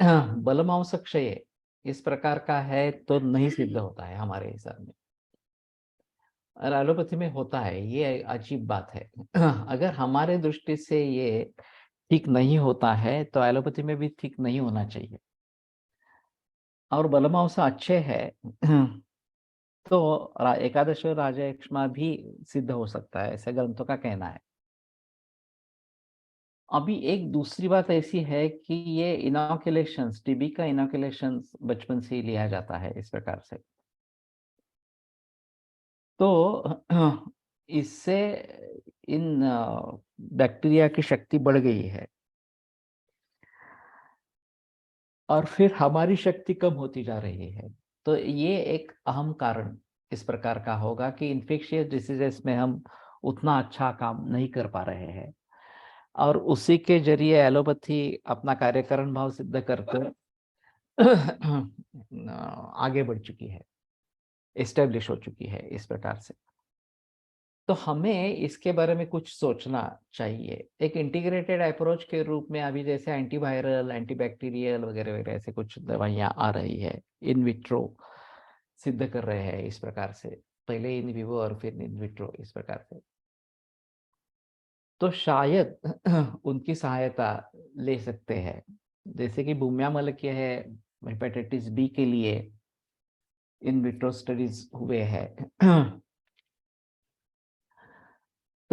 बलमांस क्षय इस प्रकार का है तो नहीं सिद्ध होता है हमारे हिसाब में, और एलोपैथी में होता है। ये अजीब बात है। अगर हमारे दृष्टि से ये ठीक नहीं होता है तो एलोपैथी में भी ठीक नहीं होना चाहिए। और बलमांस अच्छे है तो एकादश राजयक्ष्मा भी सिद्ध हो सकता है, ऐसे ग्रंथों का कहना है। अभी एक दूसरी बात ऐसी है कि ये इनोकुलेशंस, टीबी का इनोकुलेशंस बचपन से ही लिया जाता है, इस प्रकार से। तो इससे इन बैक्टीरिया की शक्ति बढ़ गई है और फिर हमारी शक्ति कम होती जा रही है। तो ये एक अहम कारण इस प्रकार का होगा कि इन्फेक्शियस डिसीजेस में हम उतना अच्छा काम नहीं कर पा रहे हैं, और उसी के जरिए एलोपैथी अपना कार्यकरण भाव सिद्ध करके आगे बढ़ चुकी है, एस्टेब्लिश हो चुकी है, इस प्रकार से। तो हमें इसके बारे में कुछ सोचना चाहिए, एक इंटीग्रेटेड अप्रोच के रूप में। अभी जैसे एंटीवायरल, एंटीबैक्टीरियल वगैरह वगैरह ऐसे कुछ दवाइयां आ रही है, इन विट्रो सिद्ध कर रहे हैं, इस प्रकार से, पहले इन विवो और फिर इन विट्रो, इस प्रकार से। तो शायद उनकी सहायता ले सकते हैं। जैसे कि भूम्यामलक्य है, हेपेटाइटिस बी के लिए इन विट्रो स्टडीज हुए हैं।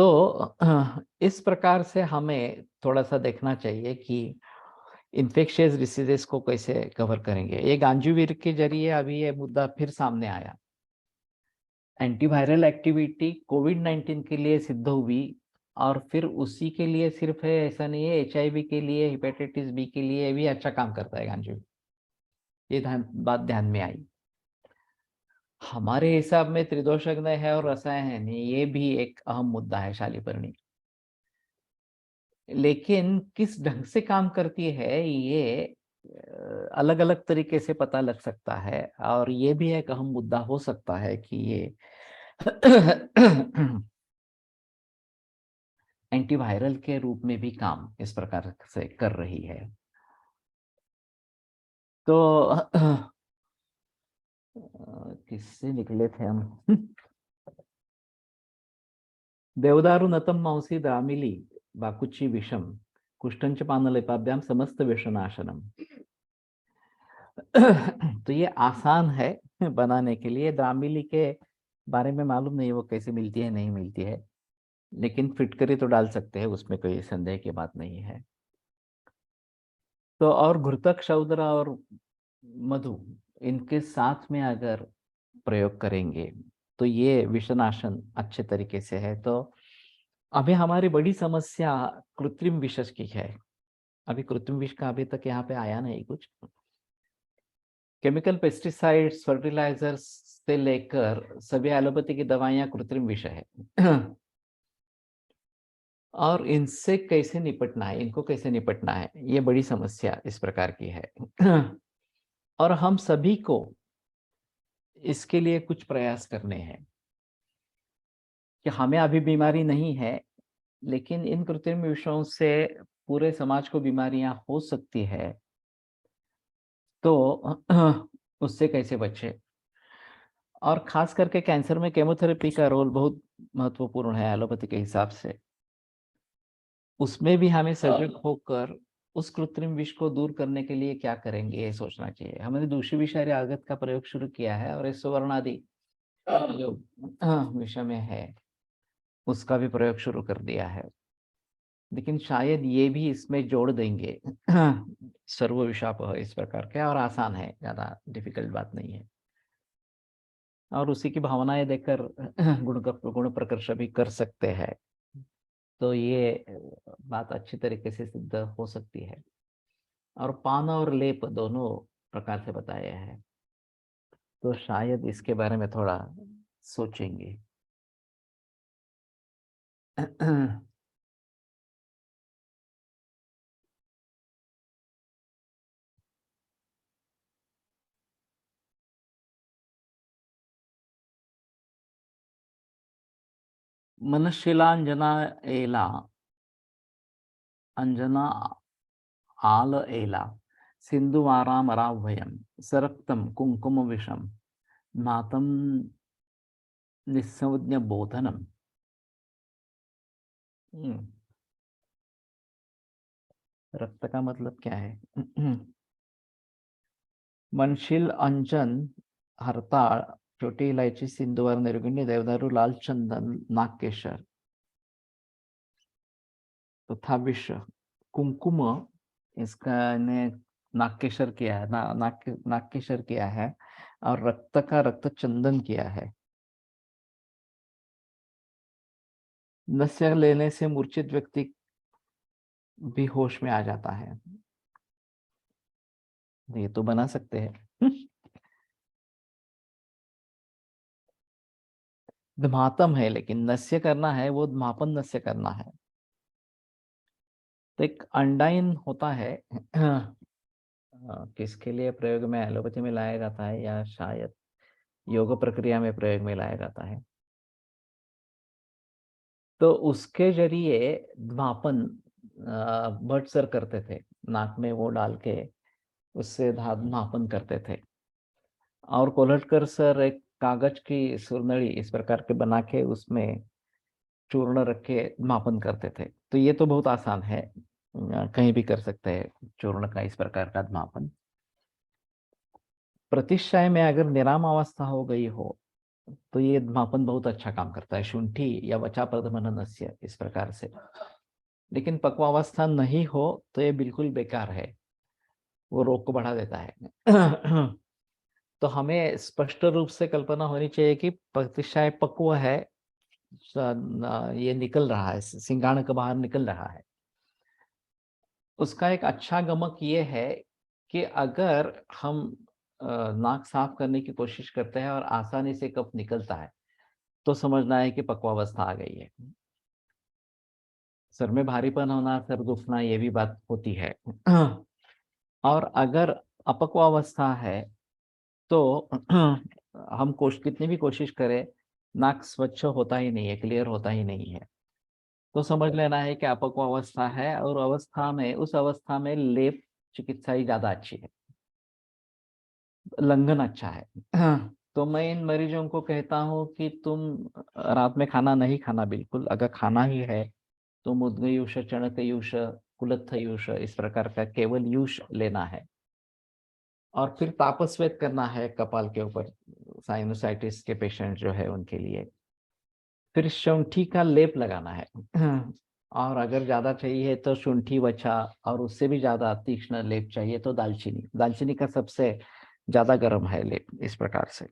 तो इस प्रकार से हमें थोड़ा सा देखना चाहिए कि इन्फेक्शियस डिसीजेस को कैसे कवर करेंगे। ये गांजूवीर के जरिए अभी ये मुद्दा फिर सामने आया। एंटीवायरल एक्टिविटी कोविड-19 के लिए सिद्ध हुई और फिर उसी के लिए सिर्फ है ऐसा नहीं है, HIV के लिए, हेपेटाइटिस बी के लिए भी अच्छा काम करता है गांजूवीर। ये बात ध्यान में आई। हमारे हिसाब में त्रिदोषज्ञ है और रसायन है, ये भी एक अहम मुद्दा है शालिपर्णी। लेकिन किस ढंग से काम करती है ये अलग अलग तरीके से पता लग सकता है और ये भी एक अहम मुद्दा हो सकता है कि ये एंटीवायरल के रूप में भी काम इस प्रकार से कर रही है। तो किससे निकले थे हम? देवदारु नतम मांसी दामिली बाकुची विषम कुष्ठंच पानलेपाभ्याम समस्त विषनाशनम। तो ये आसान है बनाने के लिए। दामिली के बारे में मालूम नहीं वो कैसे मिलती है नहीं मिलती है, लेकिन फिटकरी तो डाल सकते हैं, उसमें कोई संदेह की बात नहीं है। तो और घृतक क्षौद्र और मधु इनके साथ में अगर प्रयोग करेंगे तो ये विषनाशन अच्छे तरीके से है। तो अभी हमारी बड़ी समस्या कृत्रिम विष की है। अभी कृत्रिम विष का अभी तक यहाँ पे आया नहीं कुछ। केमिकल पेस्टिसाइड्स, फर्टिलाइजर्स से लेकर सभी एलोपैथी की दवाइयाँ कृत्रिम विष है। और इनसे कैसे निपटना है, इनको कैसे निपटना है, ये बड़ी समस्या इस प्रकार की है। और हम सभी को इसके लिए कुछ प्रयास करने हैं कि हमें अभी बीमारी नहीं है, लेकिन इन कृत्रिम विषयों से पूरे समाज को बीमारियां हो सकती है। तो उससे कैसे बचे। और खास करके कैंसर में केमोथेरेपी का रोल बहुत महत्वपूर्ण है एलोपैथी के हिसाब से। उसमें भी हमें सजग होकर उस कृत्रिम विष को दूर करने के लिए क्या करेंगे ये सोचना चाहिए। हमने दूषी विषारी आगत का प्रयोग शुरू किया है और इस सुवर्ण आदि जो विषय में है उसका भी प्रयोग शुरू कर दिया है। लेकिन शायद ये भी इसमें जोड़ देंगे। सर्व विषापह इस प्रकार के, और आसान है, ज्यादा डिफिकल्ट बात नहीं है। और उसी की भावनाएं देकर गुण प्रकर्ष भी कर सकते हैं। तो ये बात अच्छी तरीके से सिद्ध हो सकती है। और पान और लेप दोनों प्रकार से बताया है, तो शायद इसके बारे में थोड़ा सोचेंगे। मनशिलांजना एला अंजना आल एला सिंधुवारामराभयम सरक्तम कुंकुम विषम नातम निस्संज्ञ बोधनम। रक्त का मतलब क्या है? मनशिल अंजन हरताल छोटी इलायची सिंधुवार निर्गुणी देवदारू लाल चंदन नागकेशर तथा विष कुंकुम इसका ने नागकेशर किया है, नागकेशर किया है और रक्त का रक्त चंदन किया है। नशा लेने से मूर्छित व्यक्ति भी होश में आ जाता है। ये तो बना सकते हैं। धमातम है, लेकिन नस्य करना है वो धमापन नस्य करना है। तो एक अंडाइन होता है। किसके लिए प्रयोग में एलोपैथी में लाया जाता है या शायद योग प्रक्रिया में प्रयोग में लाया जाता है। तो उसके जरिए धमापन बट सर करते थे, नाक में वो डाल के उससे धमापन करते थे। और कोल्हटकर सर एक कागज की सुरनली इस प्रकार के बना के उसमें चूर्ण रख के मापन करते थे। तो ये तो बहुत आसान है, कहीं भी कर सकते हैं चूर्ण का इस प्रकार का मापन। प्रतिशय में अगर निराम अवस्था हो गई हो तो ये मापन बहुत अच्छा काम करता है, शुंठी या वचा प्रधमननस्य इस प्रकार से। लेकिन पक्वावस्था नहीं हो तो ये बिल्कुल बेकार है, वो रोग को बढ़ा देता है। तो हमें स्पष्ट रूप से कल्पना होनी चाहिए कि प्रतिशय पक्व है, ये निकल रहा है, सिंगाण का बाहर निकल रहा है। उसका एक अच्छा गमक ये है कि अगर हम नाक साफ करने की कोशिश करते हैं और आसानी से कफ निकलता है तो समझना है कि पक्वावस्था आ गई है। सर में भारीपन होना, सर दुखना, ये भी बात होती है। और अगर अपक्वावस्था है तो हम कितनी भी कोशिश करें, नाक स्वच्छ होता ही नहीं है, क्लियर होता ही नहीं है, तो समझ लेना है कि अपक्वावस्था है। और उस अवस्था में लेप चिकित्सा ही ज्यादा अच्छी है, लंघन अच्छा है। तो मैं इन मरीजों को कहता हूँ कि तुम रात में खाना नहीं खाना, बिल्कुल। अगर खाना ही है तो मुद्गयूष, चणकयूष, कुलत्थयूष इस प्रकार का केवल यूष लेना है। और फिर तापस्वेद करना है कपाल के ऊपर, साइनोसाइटिस के पेशेंट जो है उनके लिए। फिर शुंठी का लेप लगाना है। और अगर ज्यादा चाहिए तो शुंठी, वछा, और उससे भी ज्यादा तीक्ष्ण लेप चाहिए तो दालचीनी। दालचीनी का सबसे ज्यादा गर्म है लेप, इस प्रकार से।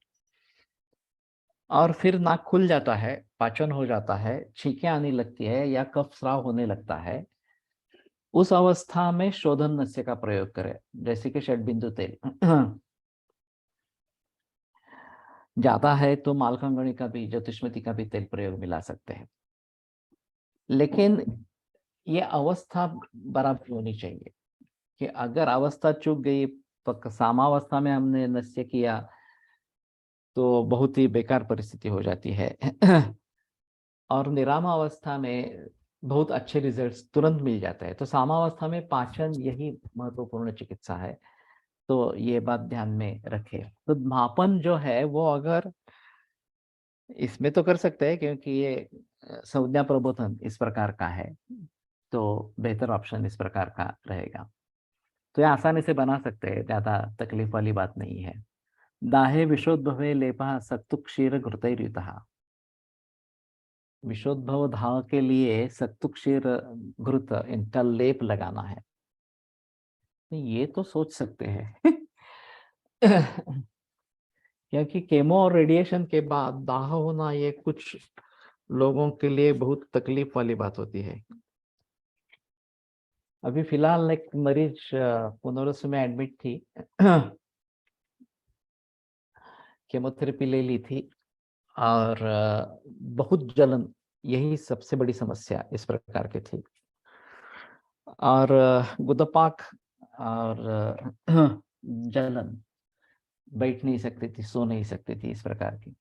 और फिर नाक खुल जाता है, पाचन हो जाता है, छींकें आने लगती है या कफ स्राव होने लगता है, उस अवस्था में शोधन नस्य का प्रयोग करें, जैसे कि षड्बिंदु तेल। ज्यादा है तो मालकंगणी का भी, ज्योतिष्मती का भी तेल प्रयोग मिला सकते हैं। लेकिन ये अवस्था बराबर होनी चाहिए कि अगर अवस्था चूक गई, सामावस्था में हमने नस्य किया तो बहुत ही बेकार परिस्थिति हो जाती है। और निरामावस्था में बहुत अच्छे रिजल्ट्स तुरंत मिल जाते हैं। तो सामावस्था में पाचन यही महत्वपूर्ण चिकित्सा है, तो ये बात ध्यान में रखें। तो मापन जो है वो अगर इसमें तो कर सकते हैं, क्योंकि ये संज्ञा प्रबोधन इस प्रकार का है, तो बेहतर ऑप्शन इस प्रकार का रहेगा। तो ये आसानी से बना सकते हैं, ज्यादा तकलीफ वाली बात नहीं है। दाहे विशोद्भवे लेपः सत्तु क्षीर घृतैर्युतः। विशोद्भव दाह के लिए सत्तु क्षीर घृत इनका लेप लगाना है। तो ये तो सोच सकते हैं। क्योंकि केमो और रेडिएशन के बाद दाह होना ये कुछ लोगों के लिए बहुत तकलीफ वाली बात होती है। अभी फिलहाल एक मरीज पुनरुस में एडमिट थी। केमोथेरेपी ले ली थी और बहुत जलन, यही सबसे बड़ी समस्या इस प्रकार की थी। और गुदपाक और जलन, बैठ नहीं सकती थी, सो नहीं सकती थी, इस प्रकार की।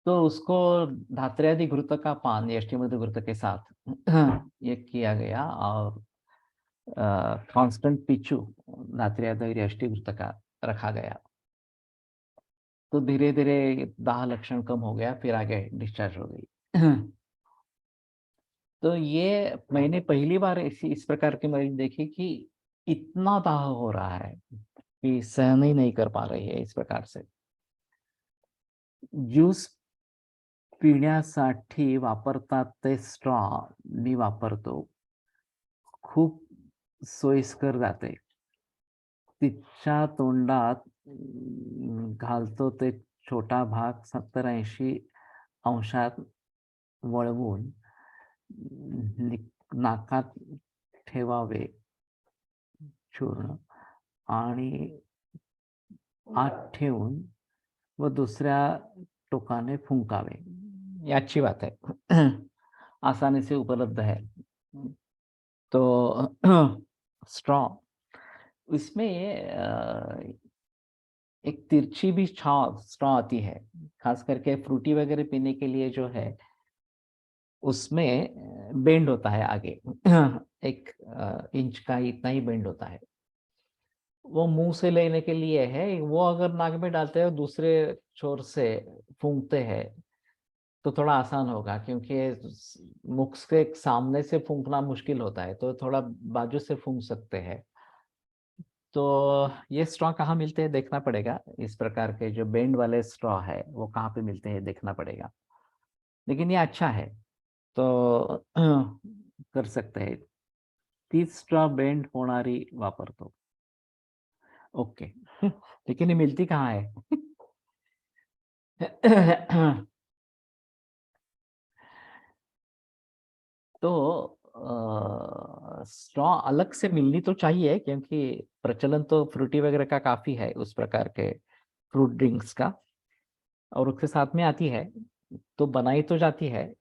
तो उसको धात्र्यादि घृत का पान यष्टिमधु घृत के साथ ये किया गया, और कांस्टेंट पिचू धात्र्यादि यष्टि घृत का रखा गया। तो धीरे धीरे दाह लक्षण कम हो गया, फिर आगे डिस्चार्ज हो गई। तो ये मैंने पहली बार इस प्रकार के मरीज देखे कि इतना दाह हो रहा है कि सहन ही नहीं कर पा रही है, इस प्रकार से। ज्यूस पिण्यासाठी वापरतात ते स्ट्रॉ मी वापरतो, खूप सोयीस्कर जाते। तिच्या तोंडात घालतो ते छोटा भाग 70-80 अंशात वळवून नाकात ठेवावे चूर्ण, आणि आत ठेवून व दुसऱ्या टोकाने फुंकावे। ये अच्छी बात है। आसानी से उपलब्ध है। तो स्ट्रॉ, इसमें एक तिरछी भी स्ट्रॉ आती है, खास करके फ्रूटी वगैरह पीने के लिए जो है, उसमें बेंड होता है आगे। 1 इंच का इतना ही बेंड होता है। वो मुंह से लेने के लिए है, वो अगर नाक में डालते हैं दूसरे छोर से फूंकते हैं तो थोड़ा आसान होगा, क्योंकि मुख के सामने से फूंकना मुश्किल होता है, तो थोड़ा बाजू से फूंक सकते हैं। तो ये स्ट्रॉ कहाँ मिलते हैं देखना पड़ेगा। इस प्रकार के जो बेंड वाले स्ट्रॉ है वो कहाँ पे मिलते हैं देखना पड़ेगा, लेकिन ये अच्छा है तो कर सकते हैं। 30 स्ट्रॉ बेंड होणारी वापरतो, ओके। लेकिन ये मिलती कहाँ है? तो स्ट्रॉ अलग से मिलनी तो चाहिए, क्योंकि प्रचलन तो फ्रूटी वगैरह का काफी है, उस प्रकार के फ्रूट ड्रिंक्स का, और उसके साथ में आती है तो बनाई तो जाती है।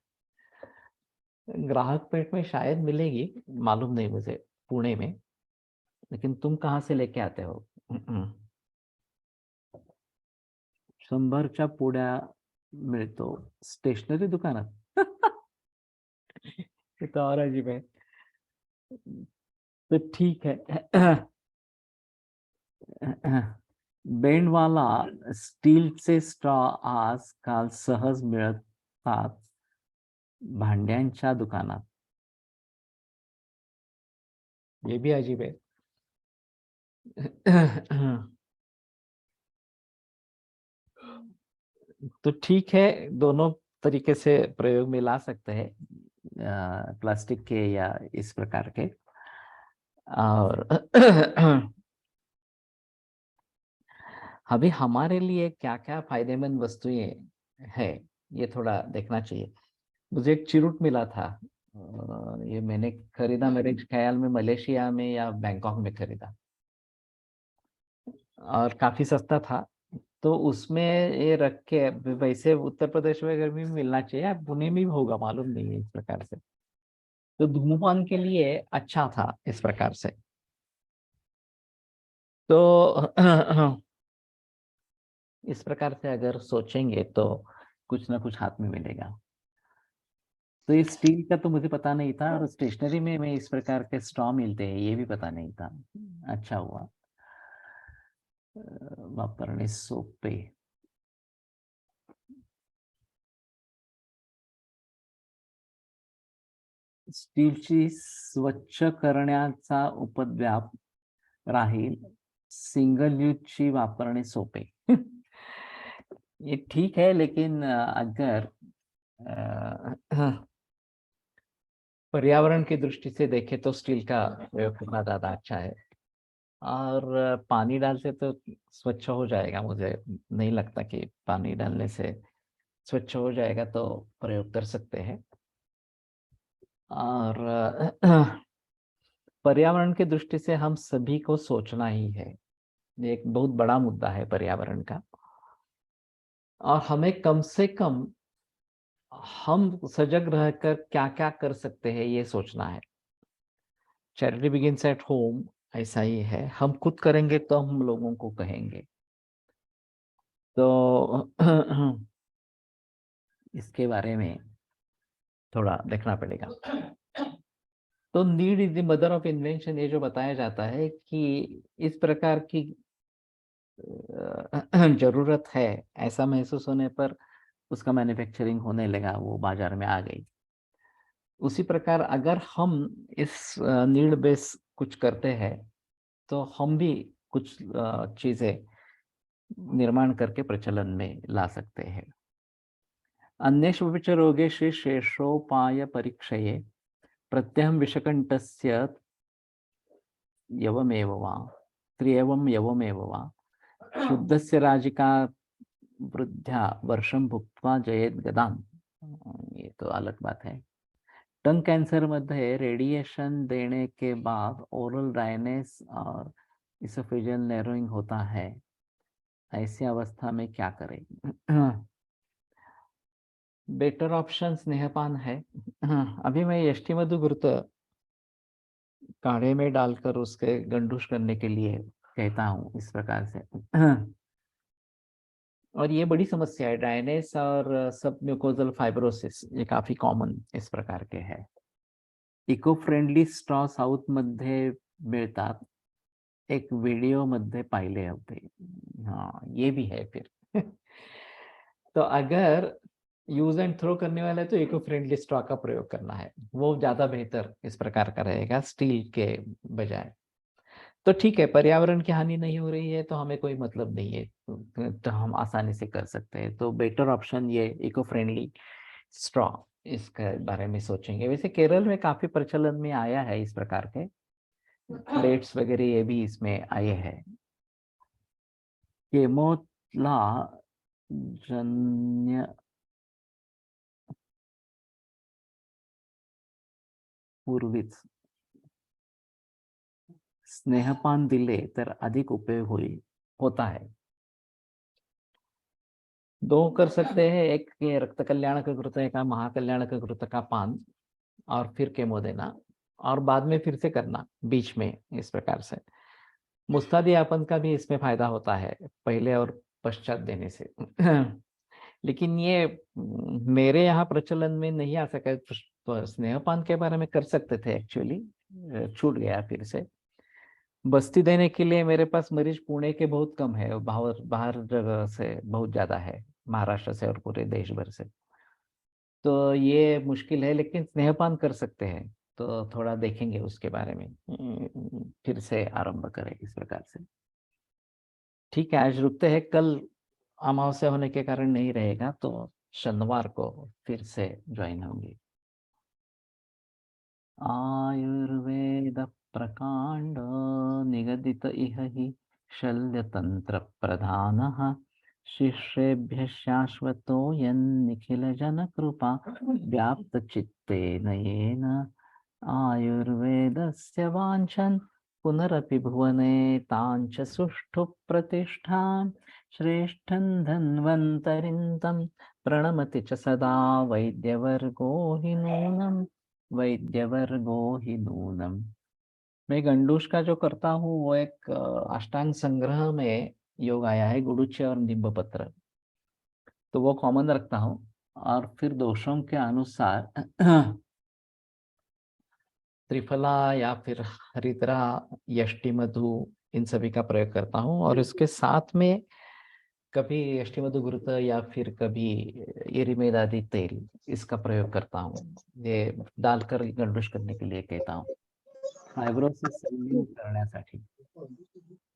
ग्राहक पेट में शायद मिलेगी, मालूम नहीं मुझे, पुणे में। लेकिन तुम कहाँ से लेके आते हो? 100च्या पुड्या मिळतो स्टेशनरी दुकानात। ये तो और अजीब है। तो ठीक है। बेंडवाला स्टीलचे स्ट्रॉ आजकाल सहज मिळतात भांड्यांच्या दुकानात। ये भी अजीब है। तो ठीक है, दोनों तरीके से प्रयोग में ला सकते हैं, प्लास्टिक के या इस प्रकार के। और अभी हमारे लिए क्या क्या फायदेमंद वस्तुएं है, ये थोड़ा देखना चाहिए। मुझे एक चिरूट मिला था, ये मैंने खरीदा, मेरे ख्याल में मलेशिया में या बैंकॉक में खरीदा, और काफी सस्ता था। तो उसमें ये रख के, वैसे उत्तर प्रदेश वगैरह में भी मिलना चाहिए, या पुणे में भी होगा, मालूम नहीं है इस प्रकार से। तो धूम्रपान के लिए अच्छा था इस प्रकार से। तो इस प्रकार से अगर सोचेंगे तो कुछ ना कुछ हाथ में मिलेगा। तो ये स्टील का तो मुझे पता नहीं था, और स्टेशनरी में इस प्रकार के स्ट्रॉ मिलते हैं ये भी पता नहीं था। अच्छा हुआ। वापरणे सोपे। स्टीलची स्वच्छ करण्याचा उपद्व्याप राहील, सिंगल यूजची वापरणे सोपे। ये ठीक है, लेकिन अगर पर्यावरण की दृष्टि से देखें तो स्टील का प्रयोग करना ज्यादा अच्छा है। और पानी डालते तो स्वच्छ हो जाएगा, मुझे नहीं लगता कि पानी डालने से स्वच्छ हो जाएगा, तो प्रयोग कर सकते हैं। और पर्यावरण की दृष्टि से हम सभी को सोचना ही है, ये एक बहुत बड़ा मुद्दा है पर्यावरण का। और हमें कम से कम हम सजग रहकर क्या क्या कर सकते हैं ये सोचना है। चैरिटी बिगिंस एट होम, ऐसा ही है, हम खुद करेंगे तो हम लोगों को कहेंगे। तो इसके बारे में थोड़ा देखना पड़ेगा। तो need is the mother of invention, ये जो बताया जाता है कि इस प्रकार की जरूरत है, ऐसा महसूस होने पर उसका मैन्युफैक्चरिंग होने लगा, वो बाजार में आ गई। उसी प्रकार अगर हम इस नीड बेस कुछ करते हैं तो हम भी कुछ चीजें निर्माण करके प्रचलन में ला सकते हैं। अन्येषु च रोगेषु शेषोपाय परीक्षये प्रत्यहं विषकण्ठस्य यवमेव वा त्र्येवं यवमेव वा शुद्धस्य राजिका वृद्ध्या वर्षं भुक्त्वा जयेत गदाम। ये तो अलग बात है। टंग कैंसर मध्ये रेडिएशन देने के बाद ओरल ड्राइनेस और इसोफेजियल नैरोइंग होता है, ऐसी अवस्था में क्या करें? बेटर ऑप्शन स्नेहपान है। अभी मैं यष्टि मधु घृत काढ़े में डालकर उसके गंडूश करने के लिए कहता हूँ, इस प्रकार से। और ये बड़ी समस्या है, ड्राइनेस और सब म्यूकोजल फाइब्रोसिस, ये काफी कॉमन इस प्रकार के है। इको फ्रेंडली स्ट्रॉ साउथ मध्ये मिळतात, एक वीडियो मध्ये पाहिले होते। हाँ, ये भी है फिर। तो अगर यूज एंड थ्रो करने वाला है तो इको फ्रेंडली स्ट्रॉ का प्रयोग करना है, वो ज्यादा बेहतर इस प्रकार का रहेगा स्टील के बजाय। तो ठीक है, पर्यावरण की हानि नहीं हो रही है तो हमें कोई मतलब नहीं है, तो हम आसानी से कर सकते हैं। तो बेटर ऑप्शन ये इको फ्रेंडली स्ट्रॉ, इसके बारे में सोचेंगे। वैसे केरल में काफी प्रचलन में आया है इस प्रकार के प्लेट्स वगैरह, ये भी इसमें आए हैं। केमोला जन्य पूर्वीच स्नेहपान दिले तर अधिक उपयोग होता है। दो कर सकते हैं, एक ये रक्त कल्याण का कृत का महाकल्याण का कृत का पान और फिर केमो देना, और बाद में फिर से करना बीच में, इस प्रकार से मुस्तादियापन का भी इसमें फायदा होता है पहले और पश्चात देने से। लेकिन ये मेरे यहाँ प्रचलन में नहीं आ सका। तो स्नेहपान के बारे में कर सकते थे एक्चुअली, छूट गया फिर से। बस्ती देने के लिए मेरे पास मरीज पुणे के बहुत कम है, बाहर बाहर जगह से बहुत ज्यादा है, महाराष्ट्र से और पूरे देश भर से। तो ये मुश्किल है, लेकिन स्नेहपान कर सकते हैं। तो थोड़ा देखेंगे उसके बारे में, फिर से आरंभ करें इस प्रकार से। ठीक है, आज रुकते हैं, कल अमावस्या होने के कारण नहीं रहेगा, तो शनिवार को फिर से ज्वाइन होंगे। आयुर्वेद प्रकांड निगदित इह हि शल्यतंत्र प्रधानः शिष्येभ्यः शाश्वतो यन्निखिल जन कृपा व्याप्त चित्तेन येन आयुर्वेदस्य वाञ्छन् पुनरपि भुवने ताञ्च सुष्ठु प्रतिष्ठां श्रेष्ठं धन्वन्तरिं तं प्रणमति च सदा वैद्यवर्गो हि नूनम् वैद्यवर्गो हि नूनम। मैं गंडूश का जो करता हूँ वो एक अष्टांग संग्रह में योग आया है, गुडुच्य और निम्ब पत्र, तो वो कॉमन रखता हूँ। और फिर दोषों के अनुसार त्रिफला या फिर हरिद्रा, यष्टि मधु, इन सभी का प्रयोग करता हूँ। और इसके साथ में कभी यष्टि मधु घृत या फिर कभी एरीमेद आदि तेल, इसका प्रयोग करता हूँ। ये डालकर गंडूश करने के लिए कहता हूँ, फायब्रोसिस रिलीव करण्यासाठी।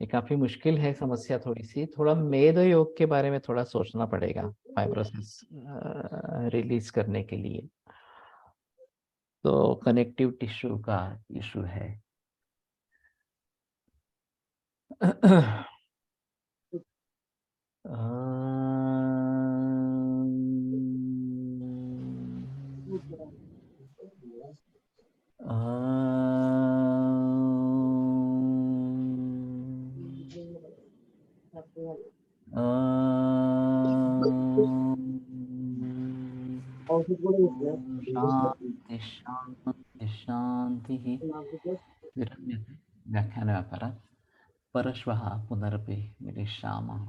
ये काफी मुश्किल है समस्या, थोड़ी सी, थोड़ा मेद योग के बारे में थोड़ा सोचना पड़ेगा फाइब्रोसिस रिलीज करने के लिए। तो कनेक्टिव टिश्यू का इशू है। शांति शांति शांति। विरम्यते व्याख्यानव्यापारात् परश्वः पुनरपि मिलिष्यामः।